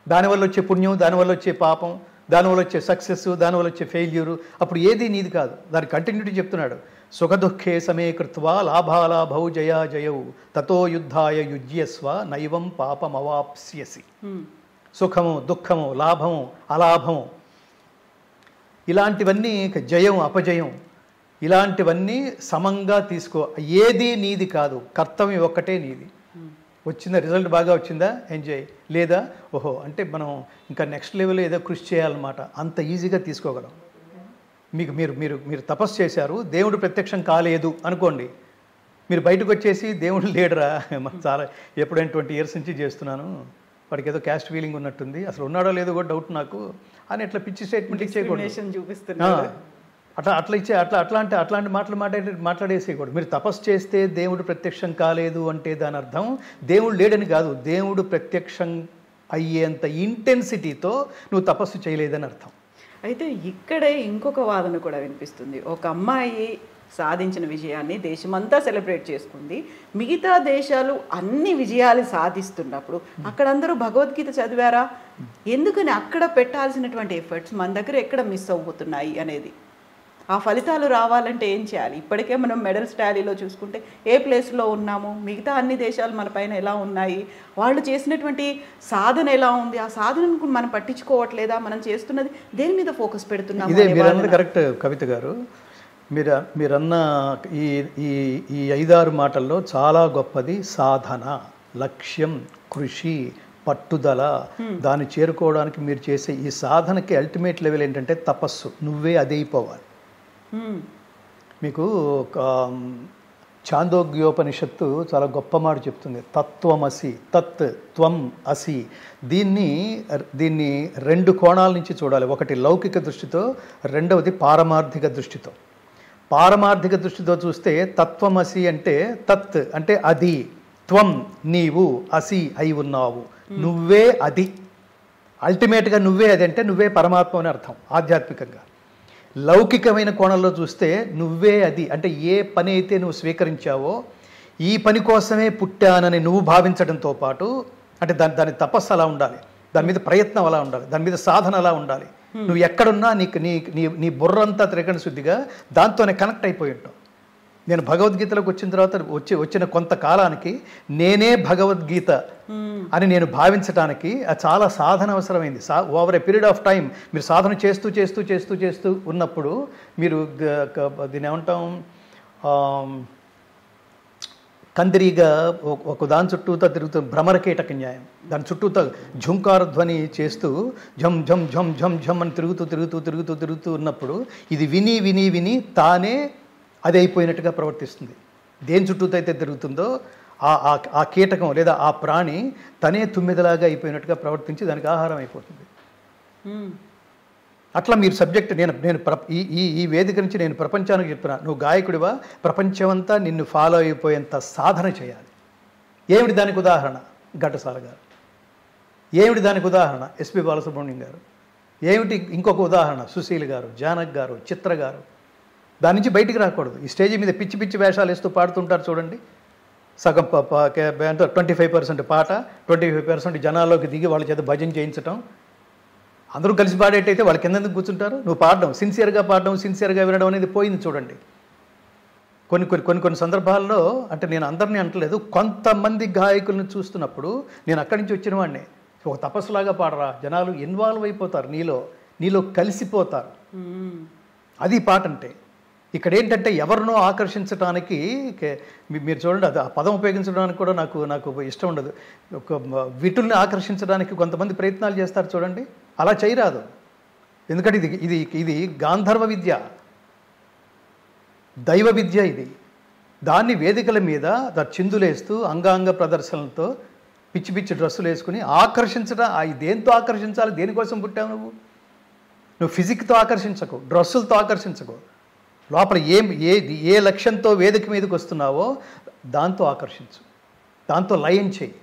దానివల్ల వచ్చే పుణ్యం, దానివల్ల వచ్చే పాపం, దానివల్ల వచ్చే సక్సెస్, దానివల్ల వచ్చే ఫెయిల్యూరు, అప్పుడు ఏది నీది కాదు. దాని కంటిన్యూటీ చెప్తున్నాడు. సుఖదుఃఖే సమీకృత్వా లాభాలాభౌ జయాజయౌ తతో యుద్ధాయ యుజ్యస్వ నైవం పాపమవాప్స్యసి. సుఖము, దుఃఖము, లాభము, అలాభము, ఇలాంటివన్నీ, జయం, అపజయం, ఇలాంటివన్నీ సమంగా తీసుకో. ఏది నీది కాదు, కర్తవ్యం ఒక్కటే నీది. వచ్చిందా, రిజల్ట్ బాగా వచ్చిందా, ఎంజాయ్. లేదా ఓహో అంటే మనం ఇంకా నెక్స్ట్ లెవెల్ ఏదో కృషి చేయాలన్నమాట, అంత ఈజీగా తీసుకోగలం. మీకు మీరు మీరు మీరు తపస్సు చేశారు, దేవుడు ప్రత్యక్షం కాలేదు అనుకోండి, మీరు బయటకు వచ్చేసి దేవుడు లేడరా, చాలా ఎప్పుడైనా 20 years నుంచి చేస్తున్నాను, వాడికి ఏదో క్యాస్ట్ ఫీలింగ్ ఉన్నట్టుంది, అసలు ఉన్నాడో లేదో కూడా డౌట్ నాకు అని అట్లా పిచ్చి స్టేట్మెంట్ ఇచ్చేయకూడదు. చూపిస్తున్నారు అట్లాంటి మాట్లాడేసేయకూడదు. మీరు తపస్సు చేస్తే దేవుడు ప్రత్యక్షం కాలేదు అంటే దాని అర్థం దేవుడు లేడని కాదు, దేవుడు ప్రత్యక్షం అయ్యేంత ఇంటెన్సిటీతో నువ్వు తపస్సు చేయలేదని అర్థం. అయితే ఇక్కడే ఇంకొక వాదన కూడా వినిపిస్తుంది. ఒక అమ్మాయి సాధించిన విజయాన్ని దేశమంతా సెలబ్రేట్ చేసుకుంది, మిగతా దేశాలు అన్ని విజయాలు సాధిస్తున్నప్పుడు అక్కడ అందరూ భగవద్గీత చదివారా, ఎందుకని అక్కడ పెట్టాల్సినటువంటి ఎఫర్ట్స్ మన దగ్గర ఎక్కడ మిస్ అవుతున్నాయి అనేది, ఆ ఫలితాలు రావాలంటే ఏం చేయాలి? ఇప్పటికే మనం మెడల్స్ టాలీలో చూసుకుంటే ఏ ప్లేస్లో ఉన్నాము, మిగతా అన్ని దేశాలు మన పైన ఎలా ఉన్నాయి, వాళ్ళు చేసినటువంటి సాధన ఎలా ఉంది, ఆ సాధనను మనం పట్టించుకోవట్లేదా, మనం చేస్తున్నది దేని మీద ఫోకస్ పెడుతున్నాము? ఇదే మీరు అన్నది కరెక్ట్ కవిత గారు. మీరన్న ఈ 5-6 మాటల్లో చాలా గొప్పది సాధన, లక్ష్యం, కృషి, పట్టుదల. దాన్ని చేరుకోవడానికి మీరు చేసే ఈ సాధనకి అల్టిమేట్ లెవెల్ ఏంటంటే తపస్సు. నువ్వే అదైపోవాలి. మీకు ఛాందోగ్యోపనిషత్తు చాలా గొప్ప మాట చెప్తుంది, తత్వమసి, తత్ త్వం అసి. దీన్ని 2 కోణాల నుంచి చూడాలి. ఒకటి లౌకిక దృష్టితో, రెండవది పారమార్థిక దృష్టితో. పారమార్థిక దృష్టితో చూస్తే తత్వమసి అంటే తత్ అంటే అది, త్వం నీవు, అసి అయి ఉన్నావు, నువ్వే అది. అల్టిమేట్గా నువ్వే అది అంటే నువ్వే పరమాత్మ అని అర్థం ఆధ్యాత్మికంగా. లౌకికమైన కోణంలో చూస్తే నువ్వే అది అంటే ఏ పని అయితే నువ్వు స్వీకరించావో ఈ పని కోసమే పుట్టానని నువ్వు భావించడంతో పాటు, అంటే దాని తపస్సు అలా ఉండాలి, దాని మీద ప్రయత్నం అలా ఉండాలి, దాని మీద సాధన అలా ఉండాలి. నువ్వు ఎక్కడున్నా నీ బుర్రంతా త్రికరణ శుద్ధిగా దాంతోనే కనెక్ట్ అయిపోయి ఉంటావు. నేను భగవద్గీతలోకి వచ్చిన తర్వాత వచ్చిన కొంతకాలానికి నేనే భగవద్గీత అని నేను భావించడానికి చాలా సాధన అవసరమైంది. Over a period of time మీరు సాధన చేస్తూ చేస్తూ చేస్తూ చేస్తూ ఉన్నప్పుడు మీరు దీన్ని ఏమంటాం, కందిరీగా ఒక దాని చుట్టూతో తిరుగుతూ భ్రమరకీటక న్యాయం, దాని చుట్టూతో ఝుంకార ధ్వని చేస్తూ ఝం ఝం ఝం ఝం ఝం అని తిరుగుతూ తిరుగుతూ తిరుగుతూ తిరుగుతూ ఉన్నప్పుడు ఇది విని విని విని తానే అది అయిపోయినట్టుగా ప్రవర్తిస్తుంది. దేని చుట్టూతో అయితే తిరుగుతుందో ఆ కీటకం లేదా ఆ ప్రాణి తనే తుమ్మిదలాగా అయిపోయినట్టుగా ప్రవర్తించి దానికి ఆహారం అయిపోతుంది. అట్లా మీరు సబ్జెక్ట్ నేను ఈ వేదిక నుంచి నేను ప్రపంచానికి చెప్తున్నా, నువ్వు గాయకుడివా, ప్రపంచమంతా నిన్ను ఫాలో అయిపోయేంత సాధన చేయాలి. ఏమిటి దానికి ఉదాహరణ? ఘంటసాల గారు. ఏమిటి దానికి ఉదాహరణ? ఎస్పి బాలసుబ్రహ్మణ్యం గారు. ఏమిటి ఇంకొక ఉదాహరణ? సుశీల్ గారు, జానక్ గారు, చిత్ర గారు. దాని నుంచి బయటికి రాకూడదు. ఈ స్టేజ్ మీద పిచ్చి పిచ్చి వేషాలు వేస్తూ పాడుతుంటారు చూడండి. సగం 25% పాట, 25% జనాల్లోకి దిగి వాళ్ళ చేత భజన చేయించటం. అందరూ కలిసి పాడేటైతే వాళ్ళ కింద ఎందుకు కూర్చుంటారు? నువ్వు పాడడం, సిన్సియర్గా పాడడం, సిన్సియర్గా వినడం అనేది పోయింది చూడండి. కొన్ని సందర్భాల్లో, అంటే నేను అందరినీ అంటలేదు, కొంతమంది గాయకులను చూస్తున్నప్పుడు నేను అక్కడి నుంచి వచ్చిన వాడిని, ఒక తపస్సులాగా పాడరా, జనాలు ఇన్వాల్వ్ అయిపోతారు, నీలో కలిసిపోతారు. అది పాట అంటే. ఇక్కడ ఏంటంటే ఎవరినో ఆకర్షించడానికి మీరు చూడండి, అది ఆ పదం ఉపయోగించడానికి కూడా నాకు ఇష్టం ఉండదు. ఒక విటుల్ని ఆకర్షించడానికి కొంతమంది ప్రయత్నాలు చేస్తారు చూడండి, అలా చేయరాదు. ఎందుకంటే ఇది గాంధర్వ విద్య, దైవ విద్య. ఇది దాన్ని వేదికల మీద చిందులేస్తూ అంగాంగ ప్రదర్శనలతో పిచ్చి పిచ్చి డ్రెస్సులు వేసుకుని ఆకర్షించడం. దేంతో ఆకర్షించాలి? దేనికోసం పుట్టావు నువ్వు? నువ్వు ఫిజిక్తో ఆకర్షించకు, డ్రెస్సులతో ఆకర్షించకు. లోపల ఏ లక్ష్యంతో వేదిక మీదకి వస్తున్నావో దాంతో ఆకర్షించు, దాంతో లయం చేయి.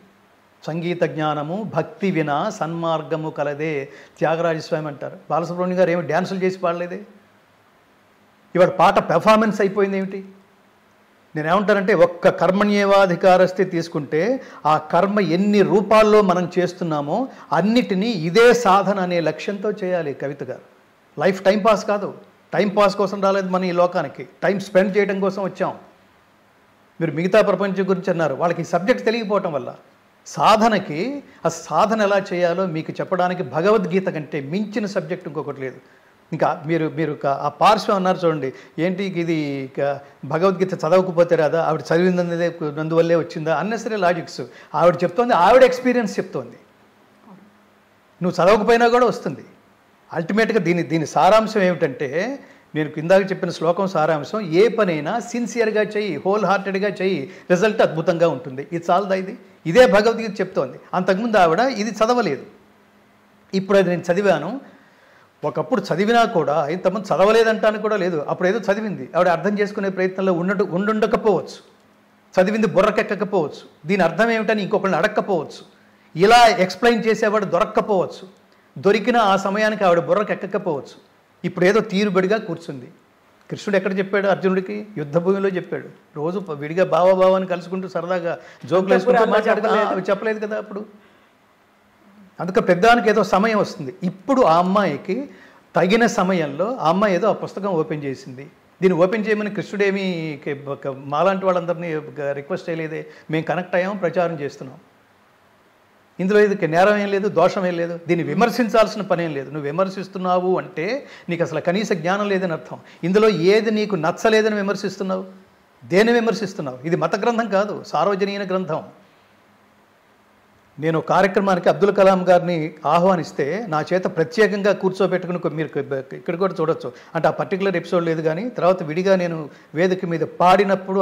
సంగీత జ్ఞానము భక్తి వినా సన్మార్గము కలదే త్యాగరాజస్వామి అంటారు. బాలసుబ్రహ్మణ్యం గారు ఏమి డ్యాన్సులు చేసి పాడలేదే, ఇవాడు పాట పెర్ఫార్మెన్స్ అయిపోయింది ఏమిటి? నేనేమంటానంటే ఒక్క కర్మణ్యేవాధికారస్తే తీసుకుంటే ఆ కర్మ ఎన్ని రూపాల్లో మనం చేస్తున్నామో అన్నిటినీ ఇదే సాధన అనే లక్ష్యంతో చేయాలి. కవిత గారు లైఫ్ టైంపాస్ కాదు, టైంపాస్ కోసం రాలేదు మన ఈ లోకానికి, టైం స్పెండ్ చేయడం కోసం వచ్చాం. మీరు మిగతా ప్రపంచం గురించి అన్నారు, వాళ్ళకి ఈ సబ్జెక్ట్ తెలియకపోవటం వల్ల. సాధనకి ఆ సాధన ఎలా చేయాలో మీకు చెప్పడానికి భగవద్గీత కంటే మించిన సబ్జెక్ట్ ఇంకొకటి లేదు. ఇంకా మీరు ఆ పార్శ్వం అన్నారు చూడండి, ఏంటి ఇది భగవద్గీత చదవకపోతే రాదా, ఆవిడ చదివిందనేదే నందువల్లే వచ్చిందా, అన్నెసరీ లాజిక్స్. ఆవిడ చెప్తోంది, ఆవిడ ఎక్స్పీరియన్స్ చెప్తోంది, నువ్వు చదవకపోయినా కూడా వస్తుంది. అల్టిమేట్గా దీని సారాంశం ఏమిటంటే, నేను కిందాక చెప్పిన శ్లోకం సారాంశం, ఏ పనైనా సిన్సియర్గా చెయ్యి, హోల్ హార్టెడ్గా చెయ్యి, రిజల్ట్ అద్భుతంగా ఉంటుంది. ఇది చాలదా? ఇదే భగవద్గీత చెప్తోంది. అంతకుముందు ఆవిడ ఇది చదవలేదు, ఇప్పుడు అది నేను చదివాను. ఒకప్పుడు చదివినా కూడా ఇంతమంది చదవలేదంటాను కూడా లేదు, అప్పుడు ఏదో చదివింది, ఆవిడ అర్థం చేసుకునే ప్రయత్నంలో ఉండుండకపోవచ్చు, చదివింది బుర్రకెక్కకపోవచ్చు, దీని అర్థం ఏమిటని ఇంకొకరిని అడగకపోవచ్చు, ఇలా ఎక్స్ప్లెయిన్ చేసేవాడు దొరక్కపోవచ్చు, దొరికిన ఆ సమయానికి ఆవిడ బుర్రకెక్కకపోవచ్చు. ఇప్పుడు ఏదో తీరుబడిగా కూర్చుంది. కృష్ణుడు ఎక్కడ చెప్పాడు అర్జునుడికి? యుద్ధభూమిలో చెప్పాడు. రోజు విడిగా బావని కలుసుకుంటూ సరదాగా జోకులు వేసుకుంటూ మాట్లాడగలేదు, చెప్పలేదు కదా అప్పుడు. అందుకే పెద్దానికి ఏదో సమయం వస్తుంది. ఇప్పుడు ఆ అమ్మాయికి తగిన సమయంలో ఆ అమ్మాయి ఏదో ఆ పుస్తకం ఓపెన్ చేసింది. దీన్ని ఓపెన్ చేయమని కృష్ణుడేమీ మాలాంటి వాళ్ళందరినీ రిక్వెస్ట్ చేయలేదే, మేము కనెక్ట్ అయ్యాము, ప్రచారం చేస్తున్నాం. ఇందులో ఇది నేరం ఏం లేదు, దోషం ఏం లేదు, దీన్ని విమర్శించాల్సిన పనేం లేదు. నువ్వు విమర్శిస్తున్నావు అంటే నీకు అసలు కనీస జ్ఞానం లేదని అర్థం. ఇందులో ఏది నీకు నచ్చలేదని విమర్శిస్తున్నావు, దేన్ని విమర్శిస్తున్నావు? ఇది మత గ్రంథం కాదు, సార్వజనీన గ్రంథం. నేను కార్యక్రమానికి అబ్దుల్ కలాం గారిని ఆహ్వానిస్తే నా చేత ప్రత్యేకంగా కూర్చోబెట్టుకుని, మీరు ఇక్కడ కూడా చూడొచ్చు, అంటే ఆ పర్టికులర్ ఎపిసోడ్ లేదు కానీ తర్వాత విడిగా నేను వేదిక మీద పాడినప్పుడు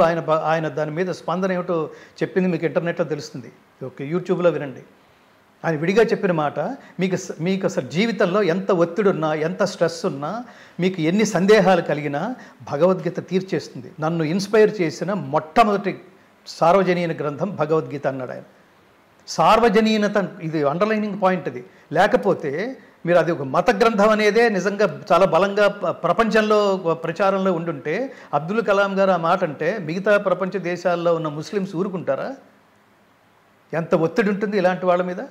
ఆయన దాని మీద స్పందన ఏమిటో చెప్పింది మీకు ఇంటర్నెట్లో తెలుస్తుంది, ఓకే, యూట్యూబ్లో వినండి. ఆయన విడిగా చెప్పిన మాట, మీకు అసలు జీవితంలో ఎంత ఒత్తిడి ఉన్నా, ఎంత స్ట్రెస్ ఉన్నా, మీకు ఎన్ని సందేహాలు కలిగినా భగవద్గీత తీర్చేస్తుంది. నన్ను ఇన్స్పైర్ చేసిన మొట్టమొదటి సార్వజనీన గ్రంథం భగవద్గీత అన్నాడు ఆయన. సార్వజనీనత, ఇది అండర్లైనింగ్ పాయింట్. ఇది లేకపోతే మీరు అది ఒక మత గ్రంథం అనేదే నిజంగా చాలా బలంగా ప్రపంచంలో ప్రచారంలో ఉండుంటే, అబ్దుల్ కలాం గారు ఆ మాట అంటే మిగతా ప్రపంచ దేశాల్లో ఉన్న ముస్లిమ్స్ ఊరుకుంటారా? ఎంత ఒత్తిడి ఉంటుంది ఇలాంటి వాళ్ళ మీద.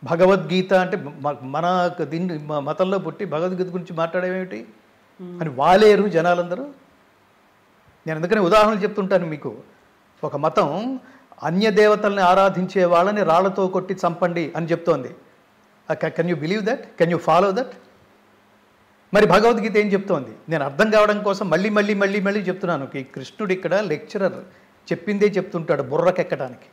భగవద్గీత అంటే మన దీన్ని మతంలో పుట్టి భగవద్గీత గురించి మాట్లాడేమేమిటి అని వాలేరు జనాలందరూ. నేను అందుకని ఉదాహరణలు చెప్తుంటాను మీకు. ఒక మతం అన్య దేవతల్ని ఆరాధించే వాళ్ళని రాళ్లతో కొట్టి చంపండి అని చెప్తోంది. Can you believe that? Can you follow that? మరి భగవద్గీత ఏం చెప్తోంది? నేను అర్థం కావడం కోసం మళ్ళీ మళ్ళీ మళ్ళీ మళ్ళీ చెప్తున్నాను. కృష్ణుడు ఇక్కడ లెక్చరర్, చెప్పిందే చెప్తుంటాడు బుర్రకెక్కడానికి.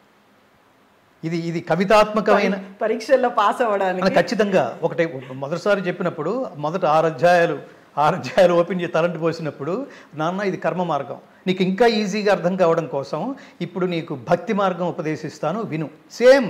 ఇది కవితాత్మకమైన పరీక్షల్లో పాస్ అవ్వడానికి ఖచ్చితంగా. ఒకటే మొదటిసారి చెప్పినప్పుడు మొదట 6 అధ్యాయాలు ఓపెన్ చేసి తలంటి పోసినప్పుడు, నాన్న ఇది కర్మ మార్గం, నీకు ఇంకా ఈజీగా అర్థం కావడం కోసం ఇప్పుడు నీకు భక్తి మార్గం ఉపదేశిస్తాను విను. సేమ్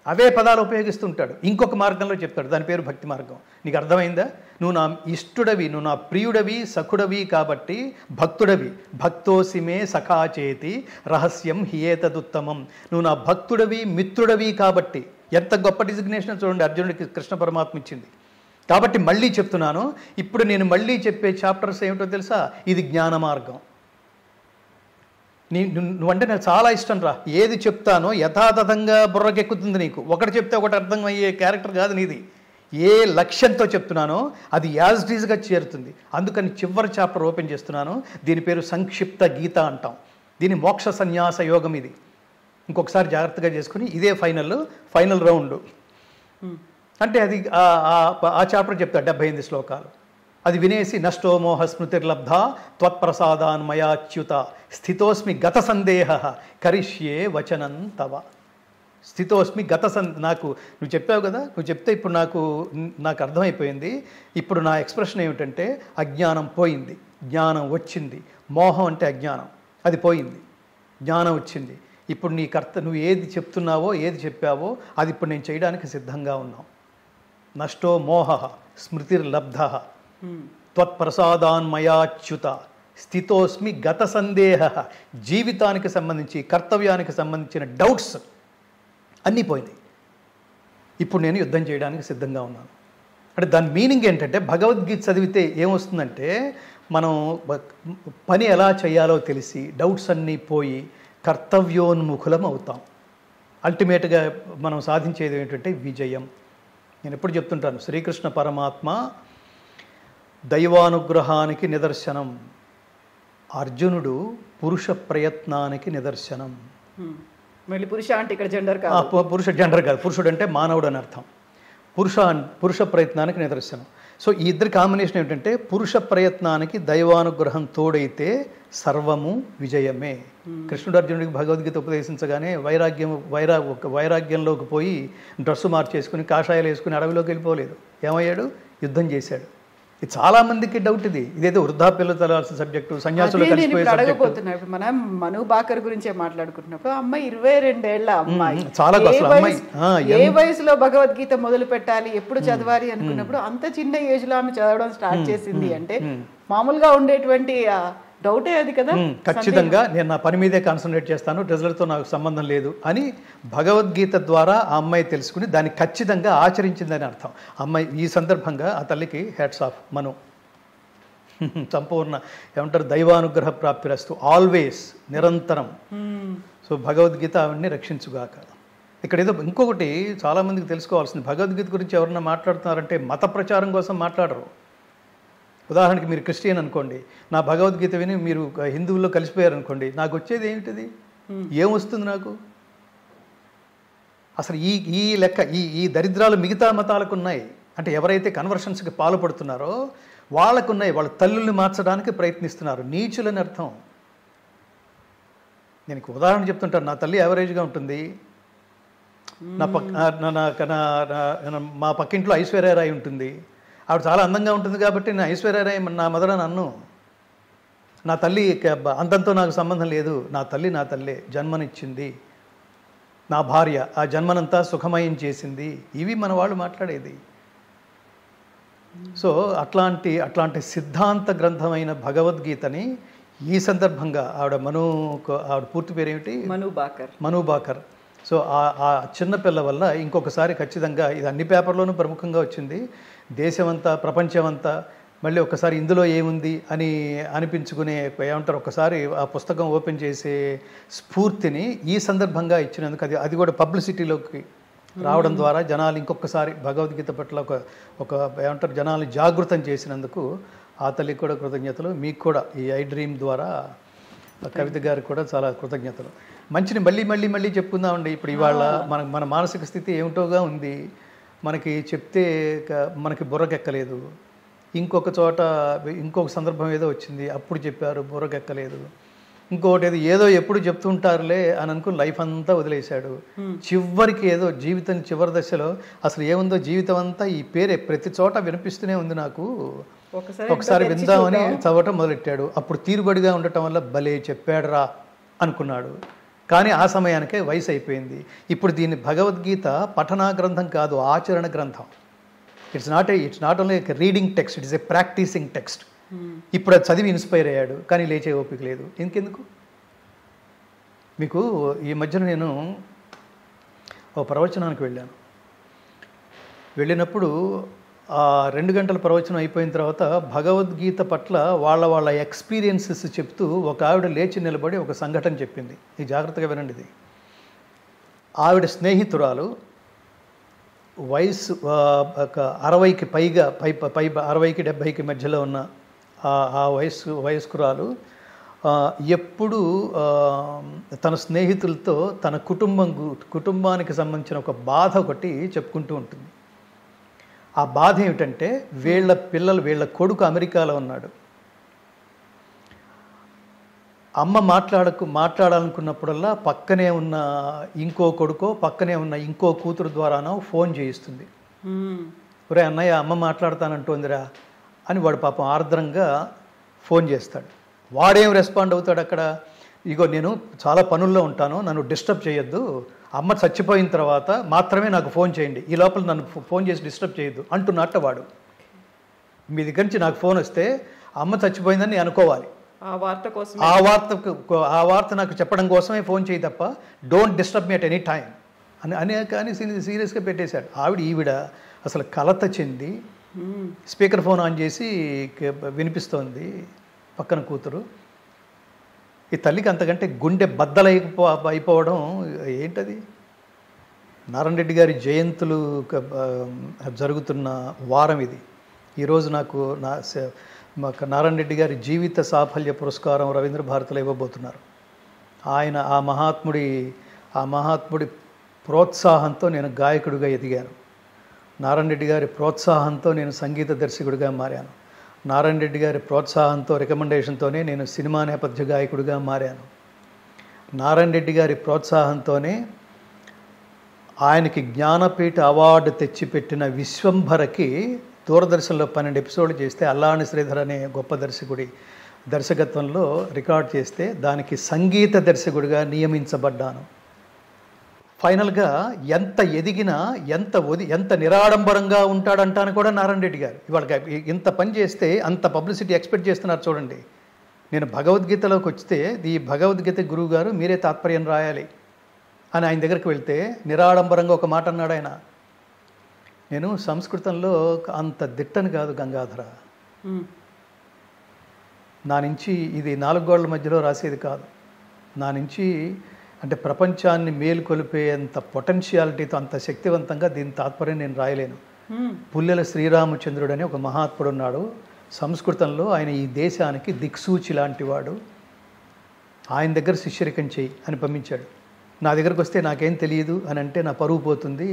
అవే పదాలు ఉపయోగిస్తుంటాడు. ఇంకొక మార్గంలో చెప్తాడు, దాని పేరు భక్తి మార్గం. నీకు అర్థమైందా? నువ్వు నా ఇష్టుడవి, నువ్వు నా ప్రియుడవి, సఖుడవి కాబట్టి భక్తుడవి. భక్తోసిమే సఖాచేతి రహస్యం హియేతదుత్తమం. నువ్వు నా భక్తుడవి, మిత్రుడవి కాబట్టి. ఎంత గొప్ప డిజిగ్నేషన్ చూడండి అర్జునుడికి కృష్ణ పరమాత్మ ఇచ్చింది. కాబట్టి మళ్ళీ చెప్తున్నాను, ఇప్పుడు నేను మళ్ళీ చెప్పే చాప్టర్స్ ఏమిటో తెలుసా? ఇది జ్ఞాన మార్గం. నువ్వంటే నాకు చాలా ఇష్టం రా. ఏది చెప్తానో యథాతథంగా బుర్రకెక్కుతుంది నీకు. ఒకటి చెప్తే ఒకటి అర్థం అయ్యే క్యారెక్టర్ కాదు నీది. ఏ లక్ష్యంతో చెప్తున్నానో అది యాజ్ ఇట్ ఈజ్గా చేరుతుంది. అందుకని చివరి చాప్టర్ ఓపెన్ చేస్తున్నాను. దీని పేరు సంక్షిప్త గీత అంటాం. దీని మోక్ష సన్యాస యోగం. ఇది ఇంకొకసారి జాగ్రత్తగా చేసుకుని ఇదే ఫైనల్ రౌండ్. అంటే అది ఆ చాప్టర్ చెప్తాడు 78 శ్లోకాలు. అది వినేసి నష్టో మోహ స్మృతిర్లబ్ధ త్వత్ప్రసాదాన్మయాచ్యుత స్థితోస్మి గత సందేహ కరిష్యే వచనం తవ. స్థితోస్మి నాకు నువ్వు చెప్పావు కదా, నువ్వు చెప్తే ఇప్పుడు నాకు అర్థమైపోయింది. ఇప్పుడు నా ఎక్స్ప్రెషన్ ఏమిటంటే అజ్ఞానం పోయింది, జ్ఞానం వచ్చింది. మోహం అంటే అజ్ఞానం, అది పోయింది, జ్ఞానం వచ్చింది. ఇప్పుడు నువ్వు ఏది చెప్తున్నావో, ఏది చెప్పావో అది ఇప్పుడు నేను చేయడానికి సిద్ధంగా ఉన్నావు. నష్టో మోహ స్మృతిర్లబ్ధ త్వత్ప్రసాదాన్మయాచ్యుత స్థితోస్మి గత సందేహ. జీవితానికి సంబంధించి కర్తవ్యానికి సంబంధించిన డౌట్స్ అన్నీ పోయినాయి. ఇప్పుడు నేను యుద్ధం చేయడానికి సిద్ధంగా ఉన్నాను. అంటే దాని మీనింగ్ ఏంటంటే భగవద్గీత చదివితే ఏమొస్తుందంటే మనం పని ఎలా చేయాలో తెలిసి డౌట్స్ అన్నీ పోయి కర్తవ్యోన్ముఖులం అవుతాం. అల్టిమేట్గా మనం సాధించేది ఏంటంటే విజయం. నేను ఎప్పుడు చెప్తుంటాను, శ్రీకృష్ణ పరమాత్మ దైవానుగ్రహానికి నిదర్శనం, అర్జునుడు పురుష ప్రయత్నానికి నిదర్శనం. మళ్ళీ పురుష అంటే ఇక్కడ జెండర్ కాదు, పురుష జెండర్ కాదు, పురుషుడు అంటే మానవుడు అని అర్థం. పురుష ప్రయత్నానికి నిదర్శనం. సో ఈ ఇద్దరి కాంబినేషన్ ఏమిటంటే పురుష ప్రయత్నానికి దైవానుగ్రహం తోడైతే సర్వము విజయమే. కృష్ణుడు అర్జునుడికి భగవద్గీత ఉపదేశించగానే వైరాగ్యంలోకి పోయి డ్రెస్సు మార్చేసుకుని కాషాయాలు వేసుకుని అడవిలోకి వెళ్ళిపోలేదు. ఏమయ్యాడు? యుద్ధం చేశాడు. ఇది చాలా మందికి డౌట్. ఇదేదో వృద్ధాప్యంలో చదవాల్సిన సబ్జెక్టు, సన్యాసులు కలిసిపోయే సబ్జెక్టు. మనం మను బాకర్ గురించే మాట్లాడుకుంటున్నప్పుడు అమ్మాయి 22 ఏళ్ల అమ్మాయి, చాలా ఏ వయసులో భగవద్గీత మొదలు పెట్టాలి, ఎప్పుడు చదవాలి అనుకున్నప్పుడు అంత చిన్న ఏజ్ లో ఆమె చదవడం స్టార్ట్ చేసింది అంటే మామూలుగా ఉండేటువంటి డౌటే అది కదా. ఖచ్చితంగా నేను నా పని మీదే కాన్సన్ట్రేట్ చేస్తాను, రిజల్ట్తో నాకు సంబంధం లేదు అని భగవద్గీత ద్వారా ఆ అమ్మాయి తెలుసుకుని దాన్ని ఖచ్చితంగా ఆచరించిందని అర్థం. అమ్మాయి ఈ సందర్భంగా ఆ తల్లికి హ్యాట్స్ ఆఫ్. మను సంపూర్ణ ఏమంటారు, దైవానుగ్రహ ప్రాప్తిరస్తు, ఆల్వేస్, నిరంతరం. సో భగవద్గీత ఆవిడ్ని రక్షించుగాక. ఇక్కడ ఏదో ఇంకొకటి చాలామందికి తెలుసుకోవాల్సింది, భగవద్గీత గురించి ఎవరన్నా మాట్లాడుతున్నారంటే మత ప్రచారం కోసం మాట్లాడరు. ఉదాహరణకి మీరు క్రిస్టియన్ అనుకోండి, నా భగవద్గీత విని మీరు హిందువుల్లో కలిసిపోయారనుకోండి, నాకు వచ్చేది ఏమిటిది? ఏమొస్తుంది నాకు? అసలు ఈ లెక్క ఈ దరిద్రాలు మిగతా మతాలకు ఉన్నాయి. అంటే ఎవరైతే కన్వర్షన్స్కి పాల్పడుతున్నారో వాళ్ళకున్నాయి. వాళ్ళ తల్లుల్ని మార్చడానికి ప్రయత్నిస్తున్నారు. నీచులని అర్థం. నేను ఉదాహరణ చెప్తుంటాను. నా తల్లి యావరేజ్గా ఉంటుంది. మా పక్కింట్లో ఐశ్వర్యరాయ్ ఉంటుంది. ఆవిడ చాలా అందంగా ఉంటుంది కాబట్టి నేను ఐశ్వర్యరాయ్ నా మదర్ అని అన్ను. నా తల్లి అందంతో నాకు సంబంధం లేదు. నా తల్లే జన్మనిచ్చింది, నా భార్య ఆ జన్మనంతా సుఖమయం చేసింది. ఇవి మన వాళ్ళు మాట్లాడేది. సో అట్లాంటి సిద్ధాంత గ్రంథమైన భగవద్గీతని ఈ సందర్భంగా ఆవిడ పూర్తి పేరు ఏమిటి? మను బాకర్. సో ఆ చిన్నపిల్ల వల్ల ఇంకొకసారి ఖచ్చితంగా ఇది అన్ని పేపర్లోనూ ప్రముఖంగా వచ్చింది. దేశమంతా, ప్రపంచమంతా మళ్ళీ ఒకసారి ఇందులో ఏముంది అని అనిపించుకునే ఏమంటారు, ఒకసారి ఆ పుస్తకం ఓపెన్ చేసే స్ఫూర్తిని ఈ సందర్భంగా ఇచ్చినందుకు, అది కూడా పబ్లిసిటీలోకి రావడం ద్వారా జనాలు ఇంకొకసారి భగవద్గీత పట్ల ఒక ఏమంటారు జనాలు జాగృతం చేసినందుకు ఆ తల్లికి కూడా కృతజ్ఞతలు. మీకు కూడా ఈ ఐ డ్రీమ్ ద్వారా కవిత గారికి కూడా చాలా కృతజ్ఞతలు. మంచిని మళ్ళీ చెప్పుకుందామండి. ఇప్పుడు ఇవాళ మన మానసిక స్థితి ఏమిటోగా ఉంది. మనకి చెప్తే మనకి బుర్రకెక్కలేదు. ఇంకొక చోట ఇంకొక సందర్భం ఏదో వచ్చింది, అప్పుడు చెప్పారు, బుర్రకెక్కలేదు. ఇంకొకటి ఏదో ఎప్పుడు చెప్తుంటారులే అని అనుకుని లైఫ్ అంతా వదిలేశాడు. చివరికి ఏదో జీవితం చివరి దశలో అసలు ఏముందో జీవితం అంతా ఈ పేరే ప్రతి చోట వినిపిస్తూనే ఉంది నాకు, ఒకసారి విందామని చదవటం మొదలెట్టాడు. అప్పుడు తీరుబడిగా ఉండటం వల్ల భలే చెప్పాడురా అనుకున్నాడు. కానీ ఆ సమయానికే వయసు అయిపోయింది. ఇప్పుడు దీన్ని భగవద్గీత పఠనా గ్రంథం కాదు, ఆచరణ గ్రంథం. It's not only reading text, it's a practising text. ఇప్పుడు అది చదివి ఇన్స్పైర్ అయ్యాడు, కానీ లేచే ఓపిక లేదు. ఇంకెందుకు? మీకు ఈ మధ్యన నేను ఓ ప్రవచనానికి వెళ్ళినప్పుడు ఆ 2 గంటల ప్రవచనం అయిపోయిన తర్వాత భగవద్గీత పట్ల వాళ్ళ ఎక్స్పీరియన్సెస్ చెప్తూ ఒక ఆవిడ లేచి నిలబడి ఒక సంఘటన చెప్పింది. ఇది జాగ్రత్తగా వినండి. ఇది ఆవిడ స్నేహితురాలు, వయసు 60కి పైగా 60కి 70కి మధ్యలో ఉన్న ఆ వయస్కురాలు ఎప్పుడూ తన స్నేహితులతో తన కుటుంబానికి సంబంధించిన ఒక బాధ ఒకటి చెప్పుకుంటూ ఉంటుంది. ఆ బాధ ఏమిటంటే వీళ్ళ కొడుకు అమెరికాలో ఉన్నాడు. అమ్మ మాట్లాడాలనుకున్నప్పుడల్లా పక్కనే ఉన్న ఇంకో కొడుకో పక్కనే ఉన్న ఇంకో కూతురు ద్వారానో ఫోన్ చేయిస్తుంది. ఒరే అన్నయ్య, అమ్మ మాట్లాడతానంటోందిరా అని వాడు పాపం ఆర్ద్రంగా ఫోన్ చేస్తాడు. వాడేం రెస్పాండ్ అవుతాడు అక్కడ? ఇగో నేను చాలా పనుల్లో ఉంటాను, నన్ను డిస్టర్బ్ చేయొద్దు, అమ్మ చచ్చిపోయిన తర్వాత మాత్రమే నాకు ఫోన్ చేయండి, ఈ లోపల నన్ను ఫోన్ చేసి డిస్టర్బ్ చేయొద్దు అంటున్నట్ట వాడు. మీ దగ్గర నుంచి నాకు ఫోన్ వస్తే అమ్మ చచ్చిపోయిందని నేను అనుకోవాలి. ఆ వార్త కోసం ఆ వార్త నాకు చెప్పడం కోసమే ఫోన్ చేయి తప్ప don't disturb me at any time అని కానీ సీరియస్గా పెట్టేశాడు. ఈవిడ అసలు కలత చెంది స్పీకర్ ఫోన్ ఆన్ చేసి వినిపిస్తోంది పక్కన కూతురు. ఈ తల్లికి అంతకంటే గుండె అయిపోవడం ఏంటది. నారాయణ రెడ్డి గారి జయంతులు జరుగుతున్న వారం ఇది. ఈరోజు నాకు నారాయణ రెడ్డి గారి జీవిత సాఫల్య పురస్కారం రవీంద్ర భారతిలో ఇవ్వబోతున్నారు. ఆయన ఆ మహాత్ముడి ప్రోత్సాహంతో నేను గాయకుడిగా ఎదిగాను. నారాయణ రెడ్డి గారి ప్రోత్సాహంతో నేను సంగీత దర్శకుడిగా మారాను. నారాయణ రెడ్డి గారి ప్రోత్సాహంతో రికమెండేషన్తోనే నేను సినిమా నేపథ్య గాయకుడిగా మారాను. నారాయణ రెడ్డి గారి ప్రోత్సాహంతోనే ఆయనకి జ్ఞానపీఠ అవార్డు తెచ్చిపెట్టిన విశ్వంభరకి దూరదర్శన్లో 12 ఎపిసోడ్లు చేస్తే అల్లాని శ్రీధర్ అనే గొప్ప దర్శకుడి దర్శకత్వంలో రికార్డ్ చేస్తే దానికి సంగీత దర్శకుడిగా నియమించబడ్డాను. ఫైనల్గా ఎంత ఎదిగినా ఎంత నిరాడంబరంగా ఉంటాడంటాను కూడా నారాయణ రెడ్డి గారు. ఇవాళ ఇంత పని చేస్తే అంత పబ్లిసిటీ ఎక్స్పెక్ట్ చేస్తున్నారు చూడండి. నేను భగవద్గీతలోకి వస్తే ఈ భగవద్గీత గురువు గారు మీరే తాత్పర్యం రాయాలి అని ఆయన దగ్గరికి వెళ్తే నిరాడంబరంగా ఒక మాట అన్నాడు ఆయన. నేను సంస్కృతంలో అంత దిట్టని కాదు గంగాధర, నా నుంచి ఇది 4 గోడల మధ్యలో రాసేది కాదు. నా నుంచి అంటే ప్రపంచాన్ని మేలుకొలిపేంత పొటెన్షియాలిటీతో అంత శక్తివంతంగా దీని తాత్పర్యం నేను రాయలేను. పుల్లెల శ్రీరామచంద్రుడు అని ఒక మహాత్ముడు ఉన్నాడు సంస్కృతంలో. ఆయన ఈ దేశానికి దిక్సూచి లాంటివాడు. ఆయన దగ్గర శిష్యరికం చేయి అని పంపించాడు. నా దగ్గరకు వస్తే నాకేం తెలియదు అని అంటే నా పరువు పోతుంది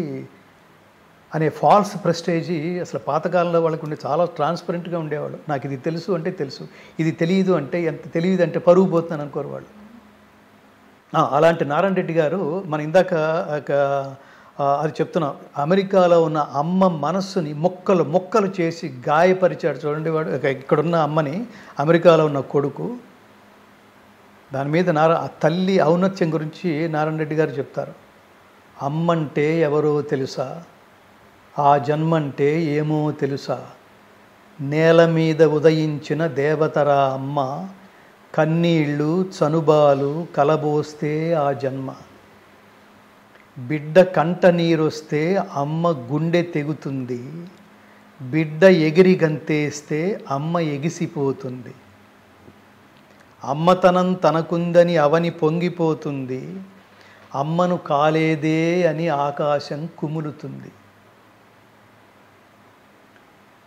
అనే ఫాల్స్ ప్రెస్టేజీ అసలు పాతకాలంలో వాళ్ళకు ఉండే చాలా ట్రాన్స్పరెంట్గా ఉండేవాళ్ళు. నాకు ఇది తెలుసు అంటే తెలుసు, ఇది తెలియదు అంటే ఎంత తెలియదు అంటే పరువు పోతున్నాను అనుకోరు వాళ్ళు. అలాంటి నారాయణ రెడ్డి గారు మన ఇందాక అది చెప్తున్నాం, అమెరికాలో ఉన్న అమ్మ మనస్సుని మొక్కలు చేసి గాయపరిచాడు చూడండి వాడు. ఇక్కడున్న అమ్మని అమెరికాలో ఉన్న కొడుకు, దాని మీద ఆ తల్లి ఔన్నత్యం గురించి నారాయణ రెడ్డి గారు చెప్తారు. అమ్మంటే ఎవరో తెలుసా, ఆ జన్మంటే ఏమో తెలుసా, నేల మీద ఉదయించిన దేవతరా అమ్మ, కన్నీళ్ళు చనుబాలు కలబోస్తే ఆ జన్మ, బిడ్డ కంట నీరొస్తే అమ్మ గుండె తెగుతుంది, బిడ్డ ఎగిరి గంతేస్తే అమ్మ ఎగిసిపోతుంది, అమ్మతనం తనకుందని అవని పొంగిపోతుంది, అమ్మను కాలేదే అని ఆకాశం కుములుతుంది.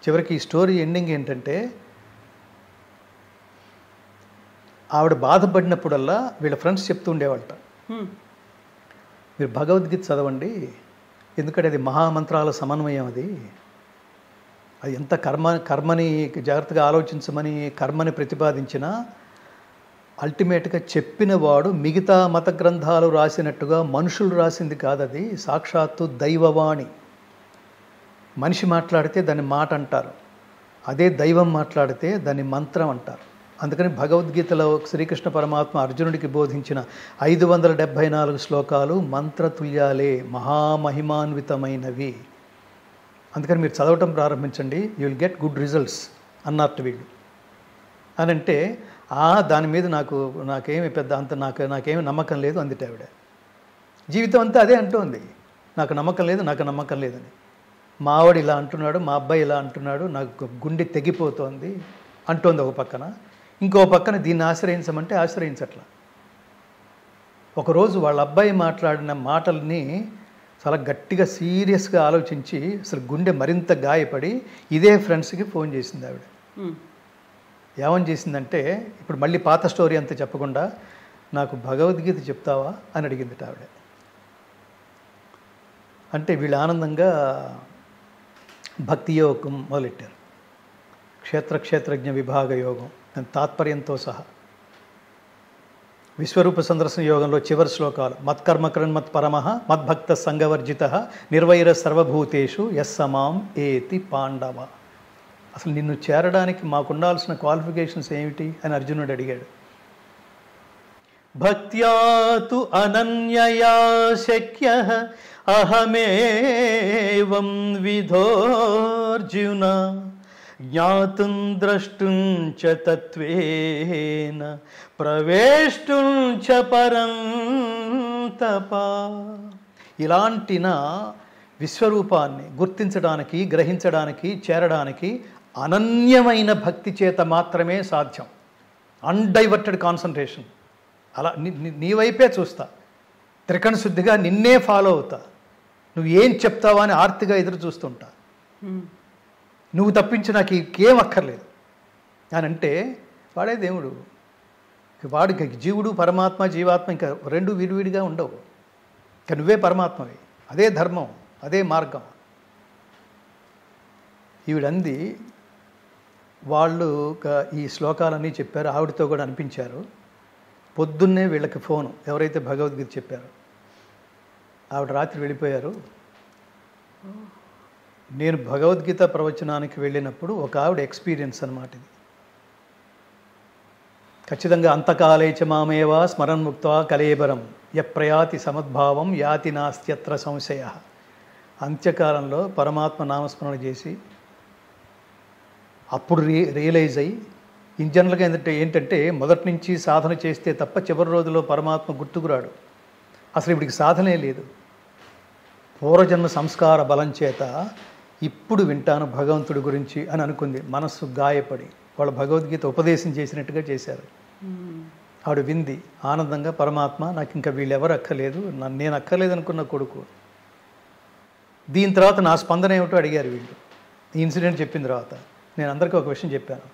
చివరికి ఈ స్టోరీ ఎండింగ్ ఏంటంటే, ఆవిడ బాధపడినప్పుడల్లా వీళ్ళ ఫ్రెండ్స్ చెప్తూ ఉండేవాళ్ళట, మీరు భగవద్గీత చదవండి, ఎందుకంటే అది మహామంత్రాల సమన్వయం. అది ఎంత కర్మని జాగ్రత్తగా ఆలోచించమని కర్మని ప్రతిపాదించినా అల్టిమేట్గా చెప్పిన వాడు మిగతా మత గ్రంథాలు రాసినట్టుగా మనుషులు రాసింది కాదు, అది సాక్షాత్తు దైవవాణి. మనిషి మాట్లాడితే దాన్ని మాట అంటారు, అదే దైవం మాట్లాడితే దాన్ని మంత్రం అంటారు. అందుకని భగవద్గీతలో శ్రీకృష్ణ పరమాత్మ అర్జునుడికి బోధించిన 574 శ్లోకాలు మంత్రతుల్యాలే, మహామహిమాన్వితమైనవి. అందుకని మీరు చదవటం ప్రారంభించండి, you will get good results అన్నట్టు వీళ్ళు అని అంటే, దాని మీద నాకేమి పెద్ద అంత నాకేమి నమ్మకం లేదు అందుటే ఆవిడ. జీవితం అంతా అదే అంటోంది, నాకు నమ్మకం లేదని. మా ఆవిడ ఇలా అంటున్నాడు, మా అబ్బాయి ఇలా అంటున్నాడు, నాకు గుండె తెగిపోతోంది అంటోంది ఒక పక్కన. ఇంకో పక్కన దీన్ని ఆశ్రయించమంటే ఆశ్రయించట్లా. ఒకరోజు వాళ్ళ అబ్బాయి మాట్లాడిన మాటల్ని చాలా గట్టిగా సీరియస్గా ఆలోచించి అసలు గుండె మరింత గాయపడి ఇదే ఫ్రెండ్స్కి ఫోన్ చేసింది ఆవిడ. ఏమని చేసిందంటే, ఇప్పుడు మళ్ళీ పాత స్టోరీ అంతా చెప్పకుండా నాకు భగవద్గీత చెప్తావా అని అడిగింది ఆవిడ. అంటే వీళ్ళు ఆనందంగా భక్తి యోగం మొదలెట్టారు, క్షేత్రజ్ఞ విభాగ యోగం తాత్పర్యంతో సహా. విశ్వరూప సందర్శన యోగంలో చివరి శ్లోకాలు, మత్కర్మకరణ్ పరమః మద్భక్త సంగవర్జిత నిర్వైర సర్వభూతేషు యస్సమాం ఏతి పాండవ. అసలు నిన్ను చేరడానికి మాకుండాల్సిన క్వాలిఫికేషన్స్ ఏమిటి అని అర్జునుడు అడిగాడు. భక్త్యాతు అనన్యయా శక్యః అహమేవం విధోర్జున జ్ఞాతుం ద్రష్టుం చ తత్వేన ప్రవేష్టుం చ పరం తప. ఇలాంటి నా విశ్వరూపాన్ని గుర్తించడానికి, గ్రహించడానికి, చేరడానికి అనన్యమైన భక్తి చేత మాత్రమే సాధ్యం. అన్డైవర్టెడ్ కాన్సన్ట్రేషన్. అలా నీ వైపే చూస్తా, త్రికణ శుద్ధిగా నిన్నే ఫాలో అవుతా, నువ్వు ఏం చెప్తావా అని ఆర్తిగా ఎదురు చూస్తుంటా. నువ్వు తప్పించి నాకు ఇంకేం అక్కర్లేదు అని అంటే వాడే దేవుడు. వాడికి జీవుడు, పరమాత్మ, జీవాత్మ ఇంకా రెండు విడివిడిగా ఉండవు. ఇంకా నువ్వే పరమాత్మవి. అదే ధర్మం, అదే మార్గం. ఈవిడంది వాళ్ళు ఈ శ్లోకాలన్నీ చెప్పారు, ఆవిడతో కూడా అనిపించారు. పొద్దున్నే వీళ్ళకి ఫోను, ఎవరైతే భగవద్గీత చెప్పారో ఆవిడ రాత్రి వెళ్ళిపోయారు. నేను భగవద్గీత ప్రవచనానికి వెళ్ళినప్పుడు ఒక ఆవిడ ఎక్స్పీరియన్స్ అన్నమాట ఇది. ఖచ్చితంగా అంతకాలే చ మామేవా స్మరన్ముక్త్వా కలేబరం యప్రయాతి సమద్భావం యాతి నాస్త్యత్ర సంశయ. అంత్యకాలంలో పరమాత్మ నామస్మరణ చేసి అప్పుడు రియలైజ్ అయ్యి, ఇన్ జనరల్గా ఏంటంటే మొదటి నుంచి సాధన చేస్తే తప్ప చివరి రోజులో పరమాత్మ గుర్తుకురాడు. అసలు ఇప్పటికి సాధనే లేదు. పూర్వజన్మ సంస్కార బలం చేత ఇప్పుడు వింటాను భగవంతుడి గురించి అని అనుకుంది. మనస్సు గాయపడి వాళ్ళు భగవద్గీత ఉపదేశం చేసినట్టుగా చేశారు. ఆవిడ వింది ఆనందంగా, పరమాత్మ నాకు ఇంకా వీళ్ళెవరు అక్కర్లేదు, నేను అక్కర్లేదు అనుకున్న కొడుకు. దీని తర్వాత నా స్పందన ఏమిటో అడిగారు వీళ్ళు. ఈ ఇన్సిడెంట్ చెప్పిన తర్వాత నేను అందరికీ ఒక విషయం చెప్పాను.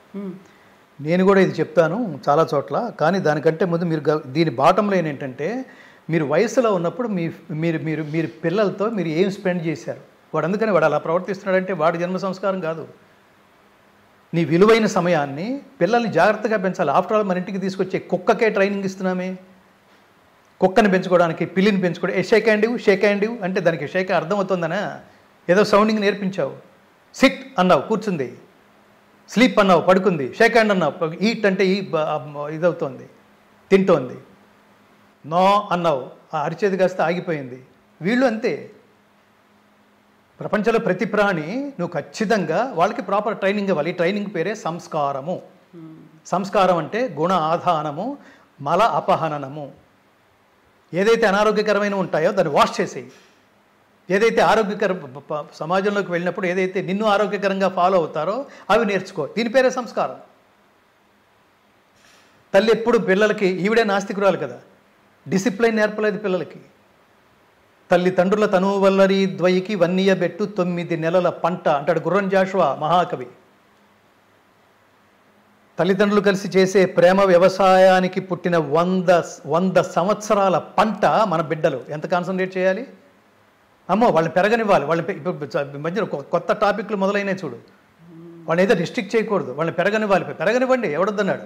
నేను కూడా ఇది చెప్తాను చాలా చోట్ల, కానీ దానికంటే ముందు మీరు దీని బాటంలో ఏంటంటే, మీరు వయసులో ఉన్నప్పుడు మీరు మీరు మీరు పిల్లలతో మీరు ఏం స్పెండ్ చేశారు. వాడు అందుకని వాడు అలా ప్రవర్తిస్తున్నాడంటే వాడి జన్మ సంస్కారం కాదు. నీ విలువైన సమయాన్ని పిల్లల్ని జాగ్రత్తగా పెంచాలి. ఆఫ్టర్ ఆల్ మన ఇంటికి తీసుకొచ్చే కుక్కకే ట్రైనింగ్ ఇస్తున్నామే. కుక్కని పెంచుకోవడానికి, పిల్లిని పెంచుకోవడం, షేక్ హ్యాండ్ అంటే దానికి షేక్ అర్థమవుతుందనా? ఏదో సౌండింగ్ నేర్పించావు. సిట్ అన్నావు, కూర్చుంది. స్లీప్ అన్నావు, పడుకుంది. షేక్ హ్యాండ్ అన్నావు, ఈట్ అంటే ఇదవుతోంది, తింటోంది. నో అన్నావు, అరిచేది కాస్త ఆగిపోయింది. వీళ్ళు అంతే. ప్రపంచంలో ప్రతి ప్రాణి నువ్వు ఖచ్చితంగా వాళ్ళకి ప్రాపర్ ట్రైనింగ్ ఇవ్వాలి. ఈ ట్రైనింగ్ పేరే సంస్కారము. సంస్కారం అంటే గుణ ఆధానము, మల అపహననము. ఏదైతే అనారోగ్యకరమైన ఉంటాయో దాన్ని వాష్ చేసేయి. ఏదైతే ఆరోగ్యకర సమాజంలోకి వెళ్ళినప్పుడు ఏదైతే నిన్ను ఆరోగ్యకరంగా ఫాలో అవుతారో అవి నేర్చుకో. దీని పేరే సంస్కారం. తల్లి ఎప్పుడు పిల్లలకి, ఈవిడే నాస్తికురాలు కదా, డిసిప్లైన్ నేర్పలేదు పిల్లలకి. తల్లిదండ్రుల తనువు వల్లరి ద్వయికి వన్నీయబెట్టు 9 నెలల పంట అంటాడు గుర్రం జాషువా మహాకవి. తల్లిదండ్రులు కలిసి చేసే ప్రేమ వ్యవసాయానికి పుట్టిన 100 సంవత్సరాల పంట మన బిడ్డలు. ఎంత కాన్సన్ట్రేట్ చేయాలి? అమ్మో వాళ్ళని పెరగనివ్వాలి. వాళ్ళని మధ్యన కొత్త టాపిక్లు మొదలైనవి చూడు. వాళ్ళని ఏదో రిస్ట్రిక్ట్ చేయకూడదు, వాళ్ళని పెరగనివ్వండి. ఎవడొద్దన్నాడు?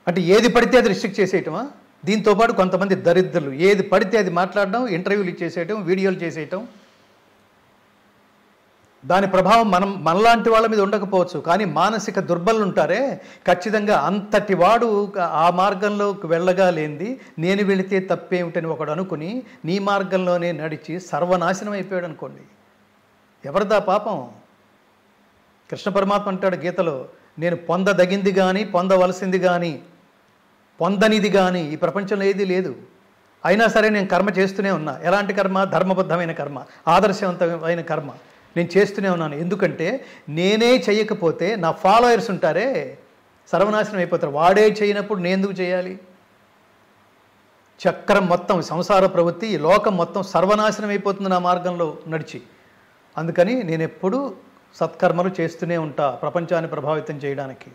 అంటే ఏది పడితే అది రిస్ట్రిక్ట్ చేసేయటమా? దీంతోపాటు కొంతమంది దరిద్రులు ఏది పడితే అది మాట్లాడడం, ఇంటర్వ్యూలు ఇచ్చేసేయటం, వీడియోలు చేసేయటం. దాని ప్రభావం మనలాంటి వాళ్ళ మీద ఉండకపోవచ్చు, కానీ మానసిక దుర్బలు ఉంటారే, ఖచ్చితంగా అంతటి వాడు ఆ మార్గంలోకి వెళ్ళగా లేనిది నేను వెళితే తప్పేమిటని ఒకడు అనుకుని నీ మార్గంలోనే నడిచి సర్వనాశనం అయిపోయాడు అనుకోండి. ఎవరిదా పాపం? కృష్ణ పరమాత్మ అంటాడు గీతలో, నేను పొందదగింది కానీ, పొందవలసింది కానీ, పొందనిది కానీ ఈ ప్రపంచంలో ఏదీ లేదు. అయినా సరే నేను కర్మ చేస్తూనే ఉన్నా. ఎలాంటి కర్మ? ధర్మబద్ధమైన కర్మ, ఆదర్శవంతమైన కర్మ నేను చేస్తూనే ఉన్నాను. ఎందుకంటే నేనే చేయకపోతే నా ఫాలోయర్స్ ఉంటారే సర్వనాశనం అయిపోతారు. వాడే చేయనప్పుడు నేను ఎందుకు చేయాలి? చక్రం మొత్తం, సంసార ప్రవృత్తి, ఈ లోకం మొత్తం సర్వనాశనం అయిపోతుంది నా మార్గంలో నడిచి. అందుకని నేను ఎప్పుడూ సత్కర్మలు చేస్తూనే ఉంటా ప్రపంచాన్ని ప్రభావితం చేయడానికి.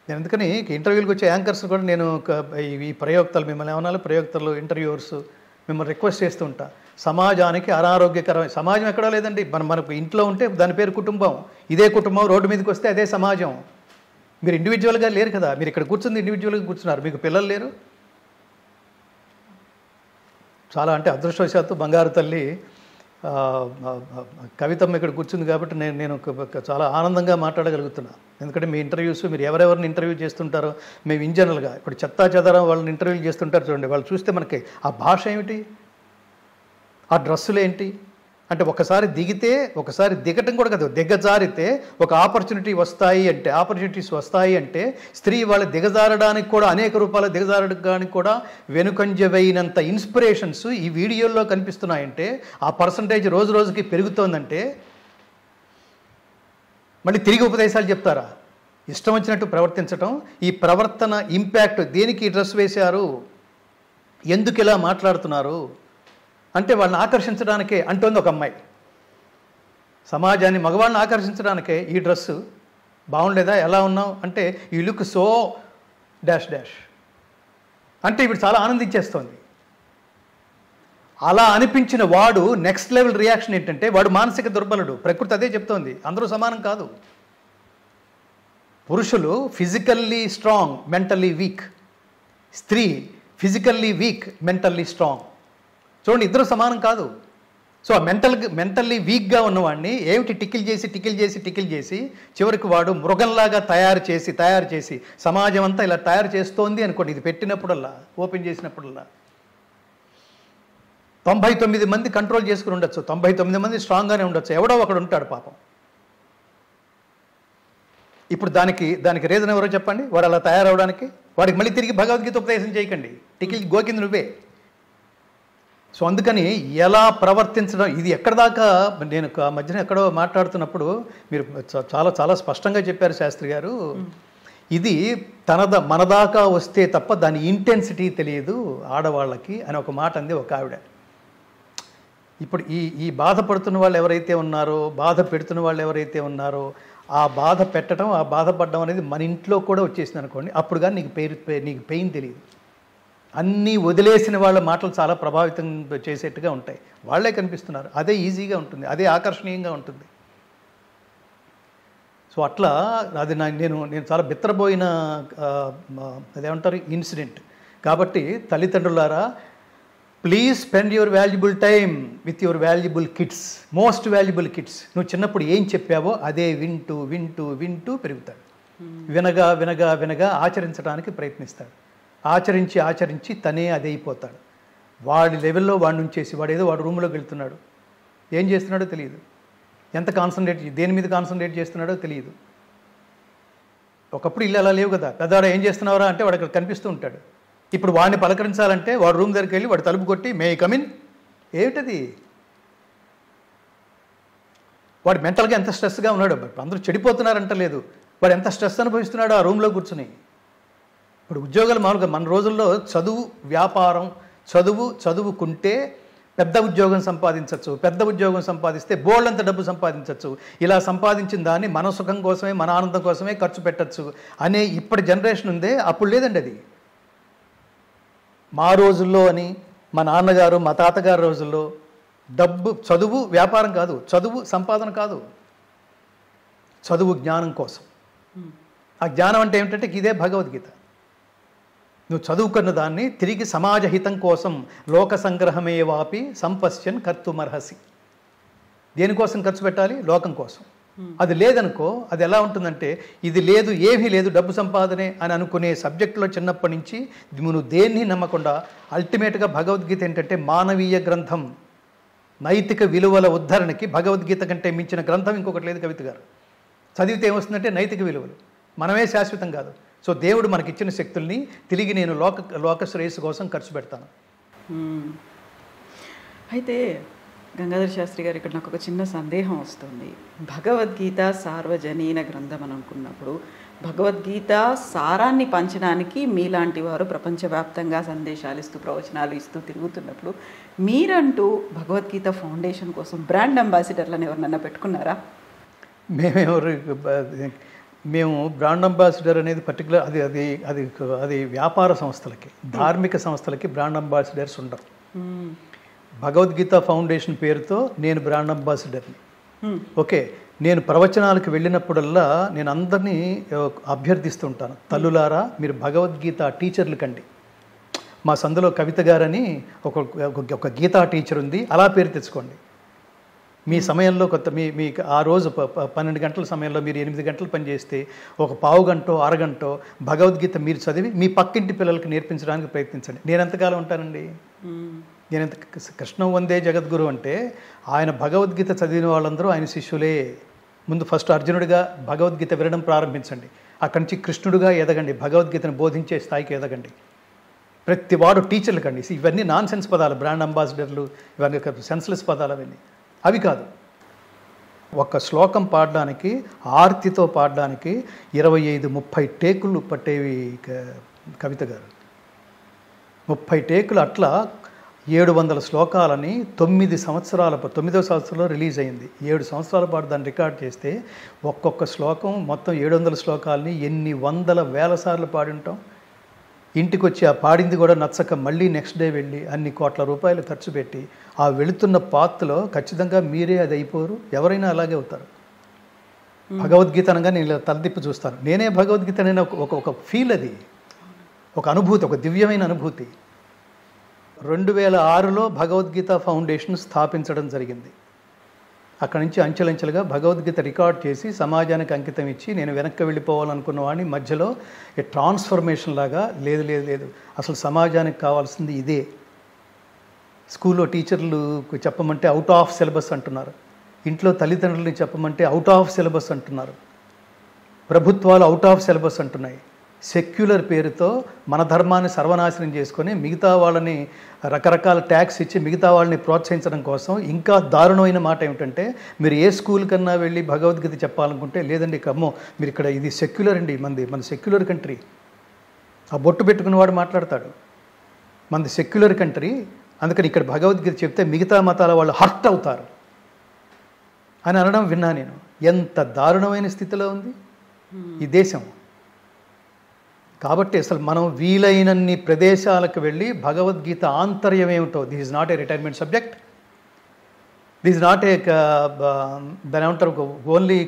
నేను అందుకని ఇంటర్వ్యూలకు వచ్చే యాంకర్స్ కూడా నేను ఈ ప్రయోక్తలు, మిమ్మల్ని ఏమన్నా ప్రయోక్తలు, ఇంటర్వ్యూవర్స్ మిమ్మల్ని రిక్వెస్ట్ చేస్తూ ఉంటా. సమాజానికి అనారోగ్యకరమైన సమాజం ఎక్కడో లేదండి. మనకు ఇంట్లో ఉంటే దాని పేరు కుటుంబం. ఇదే కుటుంబం రోడ్డు మీదకి వస్తే అదే సమాజం. మీరు ఇండివిజువల్గా లేరు కదా. మీరు ఇక్కడ కూర్చుంది ఇండివిజువల్గా కూర్చున్నారు, మీకు పిల్లలు లేరు. చాలా అంటే అదృష్టవశాత్తు బంగారు తల్లి కవితమ్మ ఇక్కడ కూర్చుంది కాబట్టి నేను చాలా ఆనందంగా మాట్లాడగలుగుతున్నా. ఎందుకంటే మీ ఇంటర్వ్యూస్, మీరు ఎవరెవరిని ఇంటర్వ్యూ చేస్తుంటారో, మేము ఇన్ జనరల్గా ఇప్పుడు చెత్తా చెదరం వాళ్ళని ఇంటర్వ్యూలు చేస్తుంటారు చూడండి. వాళ్ళు చూస్తే మనకి ఆ భాష ఏమిటి, ఆ డ్రెస్సులు ఏంటి, అంటే ఒకసారి దిగితే, ఒకసారి దిగటం కూడా కాదు, దిగజారితే ఒక ఆపర్చునిటీస్ వస్తాయి అంటే స్త్రీ వాళ్ళు దిగజారడానికి కూడా, అనేక రూపాయలు దిగజారడానికి కూడా వెనుకంజవైనంత ఇన్స్పిరేషన్స్ ఈ వీడియోల్లో కనిపిస్తున్నాయంటే, ఆ పర్సంటేజ్ రోజు రోజుకి పెరుగుతోందంటే మళ్ళీ తిరిగి ఉపదేశాలు చెప్తారా? ఇష్టం వచ్చినట్టు ప్రవర్తించటం, ఈ ప్రవర్తన ఇంపాక్ట్, దేనికి డ్రెస్ వేశారు, ఎందుకు ఇలా మాట్లాడుతున్నారు అంటే వాళ్ళని ఆకర్షించడానికే అంటోంది ఒక అమ్మాయి. సమాజాన్ని, మగవాళ్ళని ఆకర్షించడానికే ఈ డ్రెస్సు బాగుండేదా, ఎలా ఉన్నావు అంటే ఈ లుక్ సో డాష్ డాష్ అంటే ఇప్పుడు చాలా ఆనందించేస్తోంది. అలా అనిపించిన వాడు నెక్స్ట్ లెవెల్ రియాక్షన్ ఏంటంటే వాడు మానసిక దుర్బలుడు. ప్రకృతి అదే చెప్తోంది, అందరూ సమానం కాదు. పురుషులు ఫిజికల్లీ స్ట్రాంగ్, మెంటల్లీ వీక్. స్త్రీ ఫిజికల్లీ వీక్, మెంటల్లీ స్ట్రాంగ్. చూడండి, ఇద్దరు సమానం కాదు. సో ఆ మెంటల్లీ వీక్గా ఉన్నవాడిని ఏమిటి టికిల్ చేసి చివరికి వాడు మృగంలాగా తయారు చేసి సమాజం అంతా ఇలా తయారు చేస్తోంది అనుకోండి. ఇది పెట్టినప్పుడల్లా, ఓపెన్ చేసినప్పుడల్లా 99 మంది కంట్రోల్ చేసుకుని ఉండొచ్చు, 99 మంది స్ట్రాంగ్గానే ఉండొచ్చు, ఎవడో ఒకడు ఉంటాడు పాపం. ఇప్పుడు దానికి రీజన్ ఎవరో చెప్పండి? వాడు అలా తయారవడానికి. వాడికి మళ్ళీ తిరిగి భగవద్గీత ఉపదేశం చేయకండి, టికిల్ గోకింది నువ్వే. సో అందుకని ఎలా ప్రవర్తించడం, ఇది ఎక్కడ దాకా, నేను మధ్యన ఎక్కడో మాట్లాడుతున్నప్పుడు మీరు చాలా చాలా స్పష్టంగా చెప్పారు శాస్త్రి గారు. ఇది మన దాకా వస్తే తప్ప దాని ఇంటెన్సిటీ తెలియదు ఆడవాళ్ళకి అని ఒక మాట అంది ఒక ఆవిడ. ఇప్పుడు ఈ బాధపడుతున్న వాళ్ళు ఎవరైతే ఉన్నారో, బాధ పెడుతున్న వాళ్ళు ఎవరైతే ఉన్నారో, ఆ బాధ పెట్టడం, ఆ బాధపడడం అనేది మన ఇంట్లో కూడా వచ్చేసింది అనుకోండి, అప్పుడు కానీ నీకు పెయిన్ తెలియదు. అన్నీ వదిలేసిన వాళ్ళ మాటలు చాలా ప్రభావితం చేసేట్టుగా ఉంటాయి. వాళ్ళే కనిపిస్తున్నారు, అదే ఈజీగా ఉంటుంది, అదే ఆకర్షణీయంగా ఉంటుంది. సో అట్లా అది నేను చాలా బిత్తరపోయిన అదేమంటారు ఇన్సిడెంట్. కాబట్టి తల్లిదండ్రులారా, please spend your valuable time with your valuable kids, most valuable kids. నువ్వు చిన్నప్పుడు ఏం చెప్పావో అదే వింటూ పెరుగుతాడు. వినగా ఆచరించడానికి ప్రయత్నిస్తాడు. ఆచరించి తనే అదే అయిపోతాడు. వాడి లెవెల్లో వాడి నుంచేసి వాడు రూమ్లోకి వెళ్తున్నాడు, ఏం చేస్తున్నాడో తెలియదు, దేని మీద కాన్సన్ట్రేట్ చేస్తున్నాడో తెలియదు. ఒకప్పుడు ఇల్లు అలా లేవు కదా, పెద్దవాడు ఏం చేస్తున్నావురా అంటే వాడు అక్కడ కనిపిస్తూ ఉంటాడు. ఇప్పుడు వాడిని పలకరించాలంటే వాడు రూమ్ దగ్గరికి వెళ్ళి వాడు తలుపు కొట్టి మే కమిన్, ఏమిటది? వాడు మెంటల్గా ఎంత స్ట్రెస్గా ఉన్నాడు. అందరూ చెడిపోతున్నారంటలేదు, వాడు ఎంత స్ట్రెస్ అనుభవిస్తున్నాడో ఆ రూమ్లో కూర్చుని. ఇప్పుడు ఉద్యోగాలు మామూలుగా మన రోజుల్లో చదువు, వ్యాపారం, చదువుకుంటే పెద్ద ఉద్యోగం సంపాదించవచ్చు, పెద్ద ఉద్యోగం సంపాదిస్తే బోల్డంత డబ్బు సంపాదించవచ్చు, ఇలా సంపాదించిన దాన్ని మన సుఖం కోసమే, మన ఆనందం కోసమే ఖర్చు పెట్టచ్చు అనే ఇప్పటి జనరేషన్ ఉందే. అప్పుడు లేదండి అది. మా రోజుల్లో అని, మా నాన్నగారు మా తాతగారి రోజుల్లో చదువు వ్యాపారం కాదు, చదువు సంపాదన కాదు, చదువు జ్ఞానం కోసం. ఆ జ్ఞానం అంటే ఏమిటంటే ఇదే భగవద్గీత. నువ్వు చదువుకున్న దాన్ని తిరిగి సమాజహితం కోసం లోక సంగ్రహమే వాపి సంపశ్యన్ కర్తుమర్హసి. దేనికోసం ఖర్చు పెట్టాలి? లోకం కోసం. అది లేదనుకో, అది ఎలా ఉంటుందంటే ఇది లేదు, ఏమీ లేదు, డబ్బు సంపాదనే అని అనుకునే సబ్జెక్టులో చిన్నప్పటి నుంచి నువ్వు దేన్ని నమ్మకుండా అల్టిమేట్గా భగవద్గీత ఏంటంటే మానవీయ గ్రంథం, నైతిక విలువల ఉద్ధరణకి భగవద్గీత కంటే మించిన గ్రంథం ఇంకొకటి లేదు కవిత గారు. చదివితే ఏమొస్తుందంటే నైతిక విలువలు, మనమే శాశ్వతం కాదు. సో దేవుడు మనకిచ్చిన శక్తుల్ని తిరిగి నేను లోక శ్రేయస్సు కోసం ఖర్చు పెడతాను. అయితే గంగాధర శాస్త్రి గారు, ఇక్కడ నాకు ఒక చిన్న సందేహం వస్తుంది. భగవద్గీత సార్వజనీన గ్రంథం అని అనుకున్నప్పుడు భగవద్గీత సారాన్ని పంచడానికి మీలాంటి వారు ప్రపంచవ్యాప్తంగా సందేశాలు ఇస్తూ, ప్రవచనాలు ఇస్తూ తిరుగుతున్నప్పుడు మీరంటూ భగవద్గీత ఫౌండేషన్ కోసం బ్రాండ్ అంబాసిడర్లను ఎవరినన్నా పెట్టుకున్నారా? మేము బ్రాండ్ అంబాసిడర్ అనేది పర్టికులర్ అది వ్యాపార సంస్థలకి, ధార్మిక సంస్థలకి బ్రాండ్ అంబాసిడర్స్ ఉండరు. భగవద్గీత ఫౌండేషన్ పేరుతో నేను బ్రాండ్ అంబాసిడర్ని. ఓకే, నేను ప్రవచనాలకు వెళ్ళినప్పుడల్లా నేను అందరినీ అభ్యర్థిస్తుంటాను, తల్లులారా మీరు భగవద్గీత టీచర్లు కండి. మా సందులో కవిత గారని ఒక గీతా టీచర్ ఉంది, అలా పేరు తెచ్చుకోండి. మీ సమయంలో మీ ఆ రోజు 12 గంటల సమయంలో మీరు 8 గంటలు పనిచేస్తే ఒక పావు గంటో అరగంటో భగవద్గీత మీరు చదివి మీ పక్కింటి పిల్లలకి నేర్పించడానికి ప్రయత్నించండి. నేను ఎంతకాలం ఉంటానండి? నేను ఇంత కృష్ణం వందే జగద్గురు అంటే ఆయన భగవద్గీత చదివిన వాళ్ళందరూ ఆయన శిష్యులే. ముందు ఫస్ట్ అర్జునుడిగా భగవద్గీత వినడం ప్రారంభించండి, అక్కడి నుంచి కృష్ణుడిగా ఎదగండి, భగవద్గీతను బోధించే స్థాయికి ఎదగండి. ప్రతి వాడు టీచర్లు కండి. ఇవన్నీ నాన్ సెన్స్ పదాలు, బ్రాండ్ అంబాసిడర్లు, ఇవన్నీ సెన్స్లెస్ పదాలు అవన్నీ. అవి కాదు. ఒక్క శ్లోకం పాడడానికి, ఆర్తితో పాడడానికి 25-30 టేకులు పట్టేవి కవిత గారు. 30 టేకులు. అట్లా 700 శ్లోకాలని 9 సంవత్సరాల 9వ సంవత్సరంలో రిలీజ్ అయింది. 7 సంవత్సరాల పాటు దాన్ని రికార్డ్ చేస్తే ఒక్కొక్క శ్లోకం మొత్తం 700 శ్లోకాలని ఎన్ని వందల వేల సార్లు పాడి ఉంటాం. ఇంటికి వచ్చి ఆ పాడింది కూడా నచ్చక మళ్ళీ నెక్స్ట్ డే వెళ్ళి అన్ని కోట్ల రూపాయలు ఖర్చు పెట్టి ఆ వెళుతున్న పాత్లో ఖచ్చితంగా మీరే అది అయిపోరు, ఎవరైనా అలాగే అవుతారు. భగవద్గీత అనగా నేను ఇలా తలదిప్పి చూస్తాను. నేనే భగవద్గీత అనే ఒక ఫీల్, అది ఒక అనుభూతి, ఒక దివ్యమైన అనుభూతి. 2006లో భగవద్గీత ఫౌండేషన్ స్థాపించడం జరిగింది. అక్కడి నుంచి అంచెలంచెలుగా భగవద్గీత రికార్డ్ చేసి సమాజానికి అంకితం ఇచ్చి నేను వెనక్కి వెళ్ళిపోవాలనుకున్న వాడిని మధ్యలో ఏ ట్రాన్స్ఫర్మేషన్ లాగా లేదు అసలు సమాజానికి కావాల్సింది ఇదే. స్కూల్లో టీచర్లు చెప్పమంటే అవుట్ ఆఫ్ సిలబస్ అంటున్నారు, ఇంట్లో తల్లిదండ్రులని చెప్పమంటే అవుట్ ఆఫ్ సిలబస్ అంటున్నారు, ప్రభుత్వాలు అవుట్ ఆఫ్ సిలబస్ అంటున్నాయి. సెక్యులర్ పేరుతో మన ధర్మాన్ని సర్వనాశనం చేసుకొని మిగతా వాళ్ళని రకరకాల ట్యాక్స్ ఇచ్చి మిగతా వాళ్ళని ప్రోత్సహించడం కోసం ఇంకా దారుణమైన మాట ఏమిటంటే, మీరు ఏ స్కూల్ కన్నా వెళ్ళి భగవద్గీత చెప్పాలనుకుంటే లేదండి కమ్మో మీరు ఇక్కడ ఇది సెక్యులర్ అండి, మన సెక్యులర్ కంట్రీ. ఆ బొట్టు పెట్టుకున్నవాడు మాట్లాడతాడు మనది సెక్యులర్ కంట్రీ, అందుకని ఇక్కడ భగవద్గీత చెప్తే మిగతా మతాల వాళ్ళు హర్ట్ అవుతారు అని అనడం విన్నా నేను. ఎంత దారుణమైన స్థితిలో ఉంది ఈ దేశం. కాబట్టి అసలు మనం వీలైనన్ని ప్రదేశాలకు వెళ్ళి భగవద్గీత ఆంతర్యం ఏమిటో, this is not a retirement subject, this is not a దాని ఏమంటారు ఓన్లీ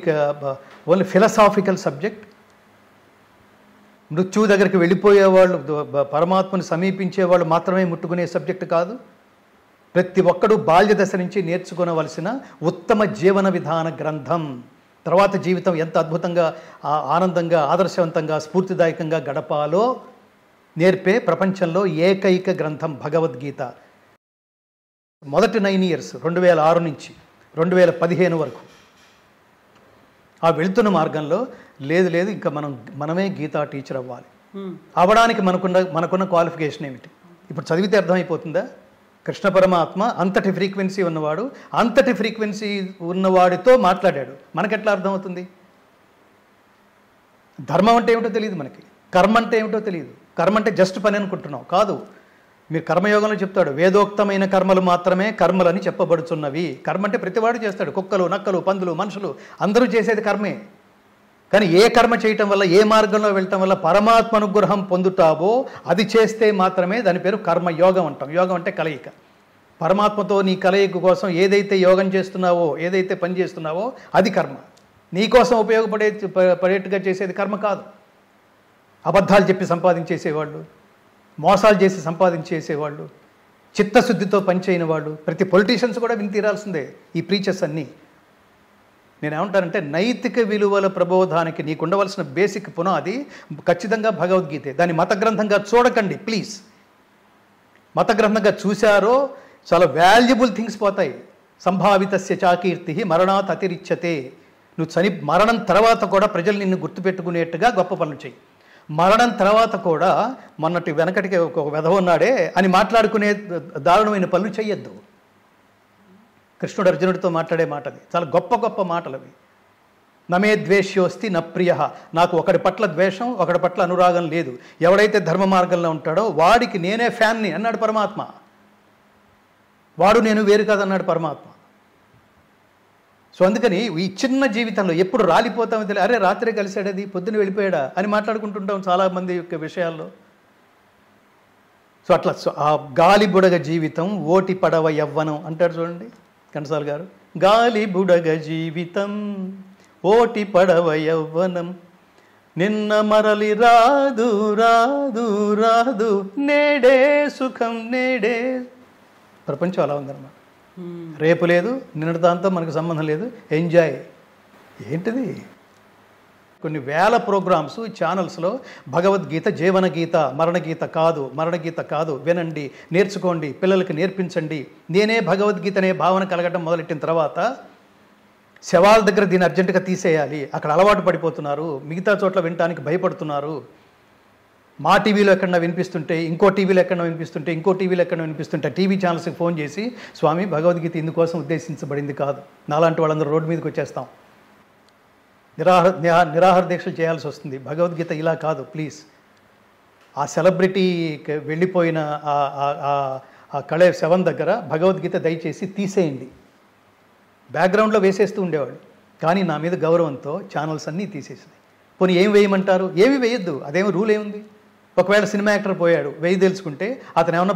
ఫిలసాఫికల్ సబ్జెక్ట్. మృత్యువు దగ్గరికి వెళ్ళిపోయేవాళ్ళు, పరమాత్మను సమీపించేవాళ్ళు మాత్రమే ముట్టుకునే సబ్జెక్ట్ కాదు. ప్రతి ఒక్కడూ బాల్య దశ నుంచి నేర్చుకోవలసిన ఉత్తమ జీవన విధాన గ్రంథం. తర్వాత జీవితం ఎంత అద్భుతంగా, ఆనందంగా, ఆదర్శవంతంగా, స్ఫూర్తిదాయకంగా గడపాలో నేర్పే ప్రపంచంలో ఏకైక గ్రంథం భగవద్గీత. మొదటి 9 years 2006 నుంచి 2015 వరకు ఆ వెళుతున్న మార్గంలో లేదు ఇంకా మనమే గీతా టీచర్ అవ్వాలి. అవ్వడానికి మనకున్న క్వాలిఫికేషన్ ఏమిటి? ఇప్పుడు చదివితే అర్థమైపోతుందా? కృష్ణ పరమాత్మ అంతటి ఫ్రీక్వెన్సీ ఉన్నవాడు, అంతటి ఫ్రీక్వెన్సీ ఉన్నవాడితో మాట్లాడాడు. మనకెట్లా అర్థమవుతుంది? ధర్మం అంటే ఏమిటో తెలియదు మనకి, కర్మ అంటే ఏమిటో తెలియదు. కర్మ అంటే జస్ట్ పని అనుకుంటున్నాం, కాదు. మీరు కర్మయోగంలో చెప్తాడు, వేదోక్తమైన కర్మలు మాత్రమే కర్మలని చెప్పబడుచున్నవి. కర్మ అంటే ప్రతివాడు చేస్తాడు, కుక్కలు, నక్కలు, పందులు, మనుషులు అందరూ చేసేది కర్మే. కానీ ఏ కర్మ చేయటం వల్ల, ఏ మార్గంలో వెళ్ళటం వల్ల పరమాత్మ అనుగ్రహం పొందుతావో అది చేస్తే మాత్రమే దాని పేరు కర్మయోగం అంటాం. యోగం అంటే కలయిక. పరమాత్మతో నీ కలయిక కోసం ఏదైతే యోగం చేస్తున్నావో, ఏదైతే పని చేస్తున్నావో అది కర్మ. నీకోసం పడేట్టుగా చేసేది కర్మ కాదు. అబద్ధాలు చెప్పి సంపాదించేసేవాళ్ళు, మోసాలు చేసి సంపాదించేసేవాళ్ళు, చిత్తశుద్ధితో పనిచేయని వాళ్ళు, ప్రతి పొలిటీషియన్స్ కూడా విని తీరాల్సిందే ఈ ప్రీచర్స్ అన్నీ. నేనేమంటానంటే నైతిక విలువల ప్రబోధానికి నీకు ఉండవలసిన బేసిక్ పునాది ఖచ్చితంగా భగవద్గీతే. దాన్ని మత గ్రంథంగా చూడకండి ప్లీజ్. మత గ్రంథంగా చూశారో చాలా వాల్యుబుల్ థింగ్స్ పోతాయి. సంభావితస్య చాకీర్తి మరణాత్ అతిరిచ్యతే. నువ్వు మరణం తర్వాత కూడా ప్రజలు నిన్ను గుర్తుపెట్టుకునేట్టుగా గొప్ప పనులు చేయి. మరణం తర్వాత కూడా మొన్నటి వెనకటికి ఒక వెధవ ఉన్నాడే అని మాట్లాడుకునే దారుణమైన పనులు చెయ్యొద్దు. కృష్ణుడు అర్జునుడితో మాట్లాడే మాటది, చాలా గొప్ప గొప్ప మాటలు అవి. నమే ద్వేష్యోస్తి న ప్రియ. నాకు ఒకడి పట్ల ద్వేషం, ఒకడి పట్ల అనురాగం లేదు. ఎవడైతే ధర్మ మార్గంలో ఉంటాడో వాడికి నేనే ఫ్యాన్ని అన్నాడు పరమాత్మ. వాడు నేను వేరు కాదన్నాడు పరమాత్మ. సో అందుకని ఈ చిన్న జీవితంలో ఎప్పుడు రాలిపోతామో తెలియదు. అరే రాత్రే కలిసాడది, పొద్దున వెళ్ళిపోయాడా అని మాట్లాడుకుంటుంటాం చాలామంది యొక్క విషయాల్లో. సో అట్లా ఆ గాలి బుడగ జీవితం, ఓటి పడవ యవ్వనం అంటారు చూడండి ఘంటసాల గారు. గాలి బుడగ జీవితం, ఓటి పడవ యవ్వనం, నిన్న మరలి రాదు రాదు రాదు, నేడే సుఖం నేడే. ప్రపంచం అలా ఉందన్నమాట. రేపు లేదు, నిన్నటి దాంతో మనకు సంబంధం లేదు, ఎంజాయ్. ఏంటిది? కొన్ని వేల ప్రోగ్రామ్స్ ఛానల్స్లో భగవద్గీత జీవనగీత మరణగీత కాదు వినండి, నేర్చుకోండి, పిల్లలకి నేర్పించండి, నేనే భగవద్గీత అనే భావన కలగడం మొదలెట్టిన తర్వాత శవాల దగ్గర దీన్ని అర్జెంటుగా తీసేయాలి, అక్కడ అలవాటు పడిపోతున్నారు, మిగతా చోట్ల వినటానికి భయపడుతున్నారు. మా టీవీలో ఎక్కడన్నా వినిపిస్తుంటే ఇంకో టీవీలో ఎక్కడన్నా వినిపిస్తుంటే టీవీ ఛానల్స్కి ఫోన్ చేసి స్వామి భగవద్గీత ఇందుకోసం ఉద్దేశించబడింది కాదు, నాలాంటి వాళ్ళందరూ రోడ్డు మీదకి వచ్చేస్తాం, నిరాహార దీక్షలు చేయాల్సి వస్తుంది, భగవద్గీత ఇలా కాదు ప్లీజ్. ఆ సెలబ్రిటీ వెళ్ళిపోయిన ఆ కళే శవం దగ్గర భగవద్గీత దయచేసి తీసేయండి, బ్యాక్గ్రౌండ్లో వేసేస్తూ ఉండేవాళ్ళు. కానీ నా మీద గౌరవంతో ఛానల్స్ అన్నీ తీసేసినాయి. పోనీ ఏం వేయమంటారు? ఏమి వేయొద్దు, అదేమి రూల్ ఏముంది. ఒకవేళ సినిమా యాక్టర్ పోయాడు, వేయి తెలుసుకుంటే అతను ఏమన్నా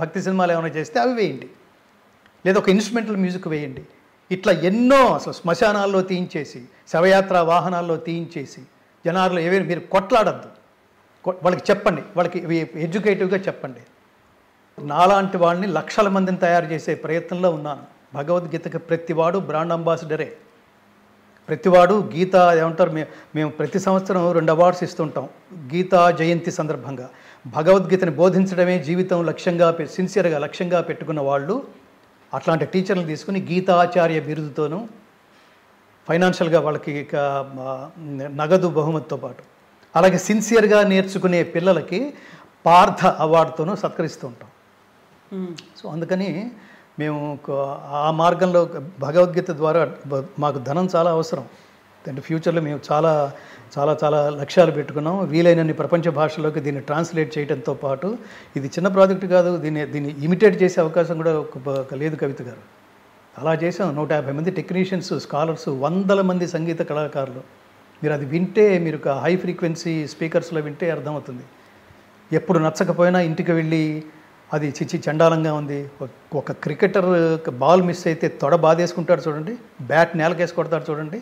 భక్తి సినిమాలు ఏమైనా చేస్తే అవి వేయండి, లేదా ఒక ఇన్స్ట్రుమెంటల్ మ్యూజిక్ వేయండి. ఇట్లా ఎన్నో అసలు శ్మశానాల్లో తీయించేసి, శవయాత్ర వాహనాల్లో తీయించేసి, జనాల్లో ఏవైనా మీరు కొట్లాడద్దు, వాళ్ళకి చెప్పండి, వాళ్ళకి ఎడ్యుకేటివ్గా చెప్పండి. నాలాంటి వాళ్ళని లక్షల మందిని తయారు చేసే ప్రయత్నంలో ఉన్నాను. భగవద్గీతకి ప్రతివాడు బ్రాండ్ అంబాసిడరే. ప్రతివాడు గీత ఏమంటారు, మేము ప్రతి సంవత్సరం 2 అవార్డ్స్ ఇస్తుంటాం గీతా జయంతి సందర్భంగా. భగవద్గీతని బోధించడమే జీవితం లక్ష్యంగా సిన్సియర్గా లక్ష్యంగా పెట్టుకున్న వాళ్ళు అట్లాంటి టీచర్లు తీసుకుని గీతాచార్య బిరుదుతోనూ ఫైనాన్షియల్గా వాళ్ళకి నగదు బహుమతితో పాటు, అలాగే సిన్సియర్గా నేర్చుకునే పిల్లలకి పార్థ అవార్డుతోనూ సత్కరిస్తూ ఉంటాం. సో అందుకని మేము ఆ మార్గంలో భగవద్గీత ద్వారా మాకు ధనం చాలా అవసరం. అంటే ఫ్యూచర్లో మేము చాలా చాలా చాలా లక్ష్యాలు పెట్టుకున్నాం. వీలైనన్ని ప్రపంచ భాషల్లోకి దీన్ని ట్రాన్స్లేట్ చేయడంతో పాటు ఇది చిన్న ప్రాజెక్టు కాదు, దీన్ని ఇమిటేట్ చేసే అవకాశం కూడా లేదు కవిత గారు. అలా చేసాం. 150 మంది టెక్నీషియన్స్, స్కాలర్స్, 100 మంది సంగీత కళాకారులు. మీరు అది వింటే, మీరు హై ఫ్రీక్వెన్సీ స్పీకర్స్లో వింటే అర్థమవుతుంది. ఎప్పుడు నచ్చకపోయినా ఇంటికి వెళ్ళి అది చండాలంగా ఉంది, ఒక క్రికెటర్ బాల్ మిస్ అయితే తొడ బాధేసుకుంటాడు చూడండి, బ్యాట్ నేలకేసి కొడతాడు చూడండి,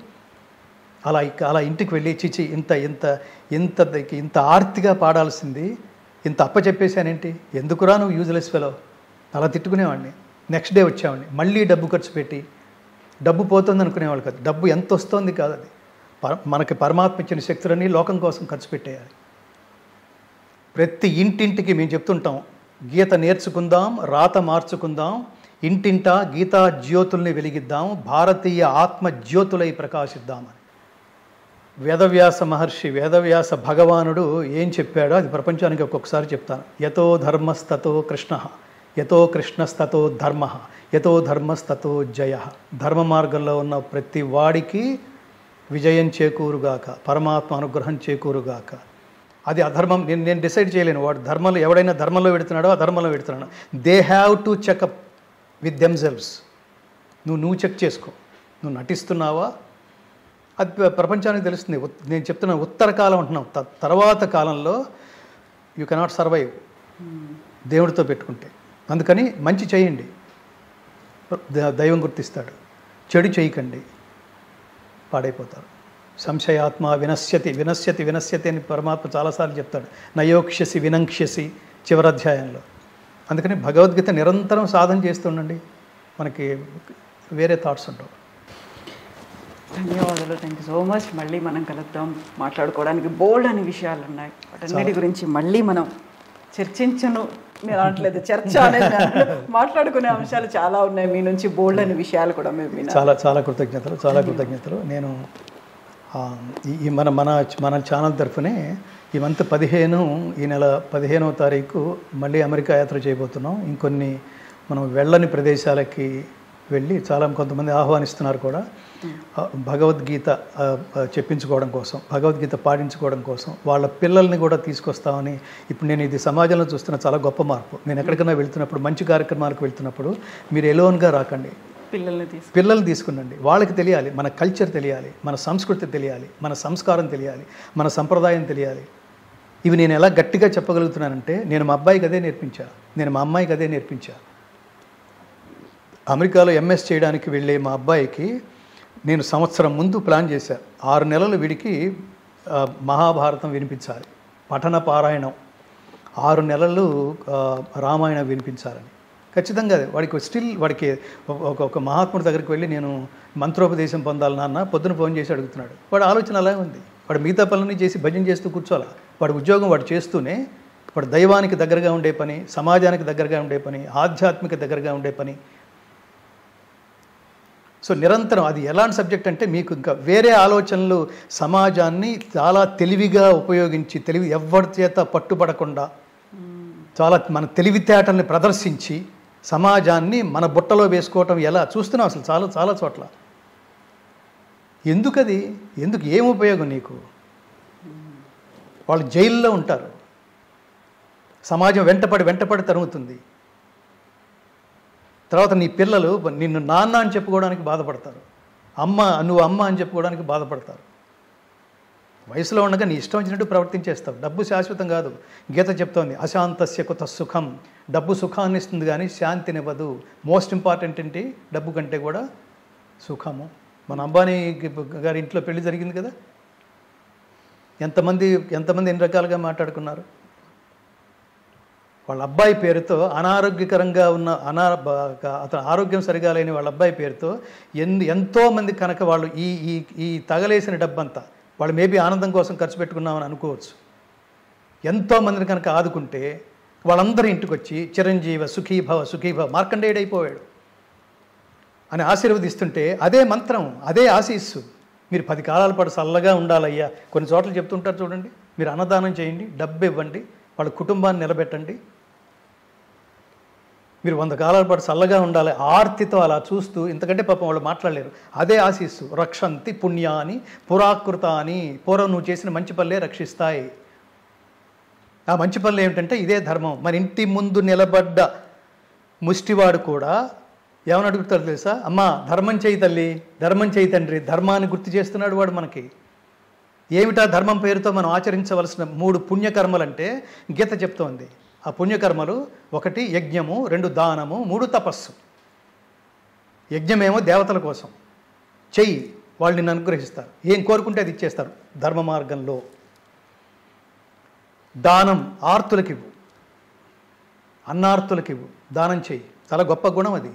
అలా ఇంటికి వెళ్ళి ఇంత ఇంత ఇంత ఇంత ఆర్తిగా పాడాల్సింది ఇంత అప్పచెప్పేశానేంటి, ఎందుకురా నువ్వు యూజ్లెస్ ఫెలో, అలా తిట్టుకునేవాడిని. నెక్స్ట్ డే వచ్చేవాడిని, మళ్ళీ డబ్బు ఖర్చు పెట్టి, డబ్బు పోతుంది అనుకునేవాళ్ళు కాదు, డబ్బు ఎంత వస్తుంది కాదు, అది మనకి పరమాత్మ ఇచ్చిన శక్తులన్నీ లోకం కోసం ఖర్చు పెట్టేయాలి. ప్రతి ఇంటింటికి మేము చెప్తుంటాం, గీత నేర్చుకుందాం, రాత మార్చుకుందాం, ఇంటింటా గీతా జ్యోతుల్ని వెలిగిద్దాం, భారతీయ ఆత్మ జ్యోతులై ప్రకాశిద్దామని. వేదవ్యాస మహర్షి, వేదవ్యాస భగవానుడు ఏం చెప్పాడో అది ప్రపంచానికి ఒక్కొక్కసారి చెప్తాను. యతో ధర్మస్తతో కృష్ణ, యతో కృష్ణస్తతో ధర్మ, యతో ధర్మస్తతో జయ. ధర్మ మార్గంలో ఉన్న ప్రతి వాడికి విజయం చేకూరుగాక, పరమాత్మ అనుగ్రహం చేకూరుగాక. అది అధర్మం నేను డిసైడ్ చేయలేను. వాడు ధర్మంలో, ఎవడైనా ధర్మంలో పెడుతున్నాడో అధర్మంలో పెడుతున్నాడు. They have to checkup with themselves. నువ్వు చెక్ చేసుకో, నువ్వు నటిస్తున్నావా, అది ప్రపంచానికి తెలుస్తుంది. నేను చెప్తున్నా, ఉత్తర కాలం అంటున్నాం, తర్వాత కాలంలో యూ కెనాట్ సర్వైవ్ దేవుడితో పెట్టుకుంటే. అందుకని మంచి చేయండి, దైవం గుర్తిస్తాడు. చెడు చేయకండి, పాడైపోతారు. సంశయాత్మ వినశ్యతి వినశ్యతి వినశ్యతి అని పరమాత్మ చాలాసార్లు చెప్తాడు. నయోక్ష్యసి వినంక్ష్యసి చివరి అధ్యాయంలో. అందుకని భగవద్గీత నిరంతరం సాధన చేస్తుండండి, మనకి వేరే థాట్స్ ఉండవు. ధన్యవాదాలు, థ్యాంక్ యూ సో మచ్. మళ్ళీ మనం కలుద్దాం, మాట్లాడుకోవడానికి బోల్డ్ అనే విషయాలు ఉన్నాయి. వాటన్నిటి గురించి మళ్ళీ మనం చర్చించను నేను అనట్లేదు, చర్చ అనేది మాట్లాడుకునే అంశాలు చాలా ఉన్నాయి. మీ నుంచి బోల్డ్ అనే విషయాలు కూడా మేము చాలా చాలా కృతజ్ఞతలు. నేను ఈ మన ఛానల్ తరఫునే ఈ మంత్ 15, ఈ నెల 15వ తారీఖు మళ్ళీ అమెరికా యాత్ర చేయబోతున్నాం. ఇంకొన్ని మనం వెళ్ళని ప్రదేశాలకి వెళ్ళి కొంతమంది ఆహ్వానిస్తున్నారు కూడా. భగవద్గీత చెప్పించుకోవడం కోసం, భగవద్గీత పాటించుకోవడం కోసం వాళ్ళ పిల్లల్ని కూడా తీసుకొస్తామని. ఇప్పుడు నేను ఇది సమాజంలో చూస్తున్న చాలా గొప్ప మార్పు. నేను ఎక్కడికైనా వెళ్తున్నప్పుడు, మంచి కార్యక్రమాలకు వెళ్తున్నప్పుడు మీరు ఎలోన్గా రాకండి, పిల్లల్ని తీసుకునండి. వాళ్ళకి తెలియాలి, మన కల్చర్ తెలియాలి, మన సంస్కృతి తెలియాలి, మన సంస్కారం తెలియాలి, మన సంప్రదాయం తెలియాలి. ఇవి నేను ఎలా గట్టిగా చెప్పగలుగుతున్నానంటే, నేను మా అబ్బాయికి అదే నేర్పించా, నేను మా అమ్మాయికి అదే నేర్పించా. అమెరికాలో ఎంఎస్ చేయడానికి వెళ్ళే మా అబ్బాయికి నేను సంవత్సరం ముందు ప్లాన్ చేశాను. 6 నెలలు వీడికి మహాభారతం వినిపించాలి, పఠన పారాయణం, 6 నెలలు రామాయణం వినిపించాలని. ఖచ్చితంగా వాడికి ఒక మహాత్ముడి దగ్గరికి వెళ్ళి నేను మంత్రోపదేశం పొందాలి నాన్న, పొద్దున ఫోన్ చేసి అడుగుతున్నాడు. వాడి ఆలోచన అలాగే ఉంది. వాడు మిగతా పనులన్నీ చేసి భజన చేస్తూ కూర్చోాలా. వాడి ఉద్యోగం వాడు చేస్తూనే వాడు దైవానికి దగ్గరగా ఉండే పని, సమాజానికి దగ్గరగా ఉండే పని, ఆధ్యాత్మిక దగ్గరగా ఉండే పని. సో నిరంతరం అది ఎలాంటి సబ్జెక్ట్ అంటే మీకు ఇంకా వేరే ఆలోచనలు, సమాజాన్ని చాలా తెలివిగా ఉపయోగించి, ఎవరి చేత పట్టుబడకుండా చాలా మన తెలివితేటల్ని ప్రదర్శించి సమాజాన్ని మన బుట్టలో వేసుకోవటం ఎలా చూస్తున్నాం అసలు చాలా చాలా చోట్ల. ఎందుకది? ఏం ఉపయోగం నీకు? వాళ్ళు జైల్లో ఉంటారు, సమాజం వెంటపడి తరుగుతుంది. తర్వాత నీ పిల్లలు నిన్ను నాన్న అని చెప్పుకోవడానికి బాధపడతారు, నువ్వు అమ్మ అని చెప్పుకోవడానికి బాధపడతారు. వయసులో ఉండగా నీ ఇష్టం వచ్చినట్టు ప్రవర్తించేస్తావు. డబ్బు శాశ్వతం కాదు. గీత చెప్తోంది అశాంతస్య కుత సుఖం. డబ్బు సుఖాన్ని ఇస్తుంది కానీ శాంతినివ్వదు. మోస్ట్ ఇంపార్టెంట్ ఏంటి? డబ్బు కంటే కూడా సుఖము. మన అంబానీ గారి ఇంట్లో పెళ్లి జరిగింది కదా, ఎంతమంది ఎన్ని రకాలుగా మాట్లాడుకున్నారు. వాళ్ళ అబ్బాయి పేరుతో అనారోగ్యకరంగా ఉన్న అతను ఆరోగ్యం సరిగా లేని వాళ్ళ అబ్బాయి పేరుతో ఎంతోమంది కనుక వాళ్ళు ఈ తగలేసిన డబ్బంతా వాళ్ళు మేబీ ఆనందం కోసం ఖర్చు పెట్టుకున్నామని అనుకోవచ్చు. ఎంతోమందిని కనుక ఆదుకుంటే వాళ్ళందరూ ఇంటికి వచ్చి చిరంజీవ సుఖీభవ మార్కండేయుడైపోయాడు అని ఆశీర్వదిస్తుంటే అదే మంత్రం, అదే ఆశీస్సు. మీరు 10 కాలాల పాటు చల్లగా ఉండాలయ్యా. కొన్ని చోట్ల చెప్తుంటారు చూడండి, మీరు అన్నదానం చేయండి, డబ్బు ఇవ్వండి, వాళ్ళ కుటుంబాన్ని నిలబెట్టండి, మీరు 100 కాలాల పాటు చల్లగా ఉండాలి. ఆర్తితో అలా చూస్తూ, ఇంతకంటే పాపం వాళ్ళు మాట్లాడలేరు. అదే ఆశీస్సు. రక్షంతి పుణ్యాని పురాకృతాని. పూర్వం నువ్వు చేసిన మంచి పనులే రక్షిస్తాయి. ఆ మంచి పనులు ఏమిటంటే ఇదే ధర్మం. మన ఇంటి ముందు నిలబడ్డ ముష్టివాడు కూడా ఏమని అడుగుతాడు తెలుసా? అమ్మా ధర్మం చేయి తల్లి, ధర్మం చేయి తండ్రి. ధర్మాన్ని గుర్తు చేస్తున్నాడు వాడు మనకి. ఏమిటా ధర్మం పేరుతో మనం ఆచరించవలసిన 3 పుణ్యకర్మలంటే గీత చెప్తోంది. ఆ పుణ్యకర్మలు 1 యజ్ఞము, 2 దానము, 3 తపస్సు. యజ్ఞమేమో దేవతల కోసం చెయ్యి, వాళ్ళు నిన్ను అనుగ్రహిస్తారు. ఏం కోరుకుంటే అది ఇచ్చేస్తారు ధర్మ మార్గంలో. దానం ఆర్తులకివ్వు, అన్నార్తులకివ్వు, దానం చెయ్యి. చాలా గొప్ప గుణం అది.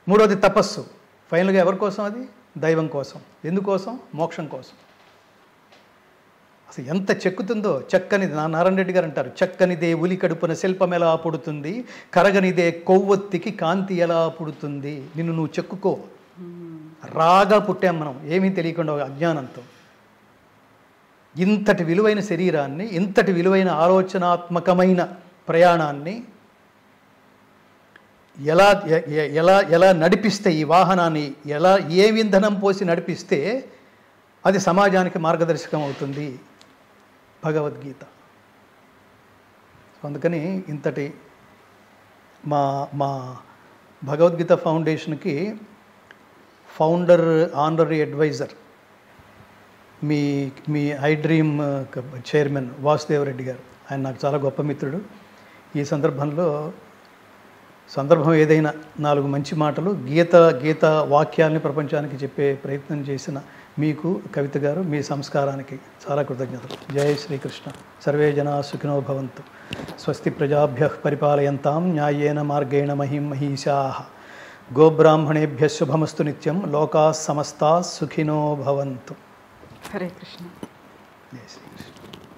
3వది తపస్సు. ఫైనల్గా ఎవరి కోసం? అది దైవం కోసం. ఎందుకోసం? మోక్షం కోసం. అసలు ఎంత చెక్కుతుందో. చక్కనిది నారాయణ రెడ్డి గారు అంటారు, చక్కనిదే ఉలి కడుపున శిల్పం ఎలా పుడుతుంది, కరగనిదే కొవ్వొత్తికి కాంతి ఎలా పుడుతుంది. నిన్ను నువ్వు చెక్కుకో. రాగా పుట్టాం మనం, ఏమీ తెలియకుండా అజ్ఞానంతో. ఇంతటి విలువైన శరీరాన్ని, ఇంతటి విలువైన ఆలోచనాత్మకమైన ప్రయాణాన్ని ఎలా ఎలా ఎలా నడిపిస్తే, ఈ వాహనాన్ని ఏ ఇంధనం పోసి నడిపిస్తే అది సమాజానికి మార్గదర్శకం అవుతుంది భగవద్గీత. అందుకని ఇంతటి మా భగవద్గీత ఫౌండేషన్కి ఫౌండర్ ఆనరీ అడ్వైజర్ మీ ఐ డ్రీమ్ చైర్మన్ వాసుదేవరెడ్డి గారు. ఆయన నాకు చాలా గొప్ప మిత్రుడు. ఈ సందర్భం ఏదైనా 4 మంచి మాటలు గీత వాక్యాలని ప్రపంచానికి చెప్పే ప్రయత్నం చేసిన మీకు కవిత గారు, మీ సంస్కారానికి చాలా కృతజ్ఞతలు. జై శ్రీకృష్ణ. సర్వే జనా సుఖినో భవంతు. స్వస్తి ప్రజాభ్యః పరిపాలయంతాం న్యాయేన మార్గేణ మహిషాః. గోబ్రాహ్మణేభ్యః శుభమస్తు నిత్యం. లోకాః సమస్తాః సుఖినో భవంతు. హరే కృష్ణ. జై శ్రీకృష్ణ.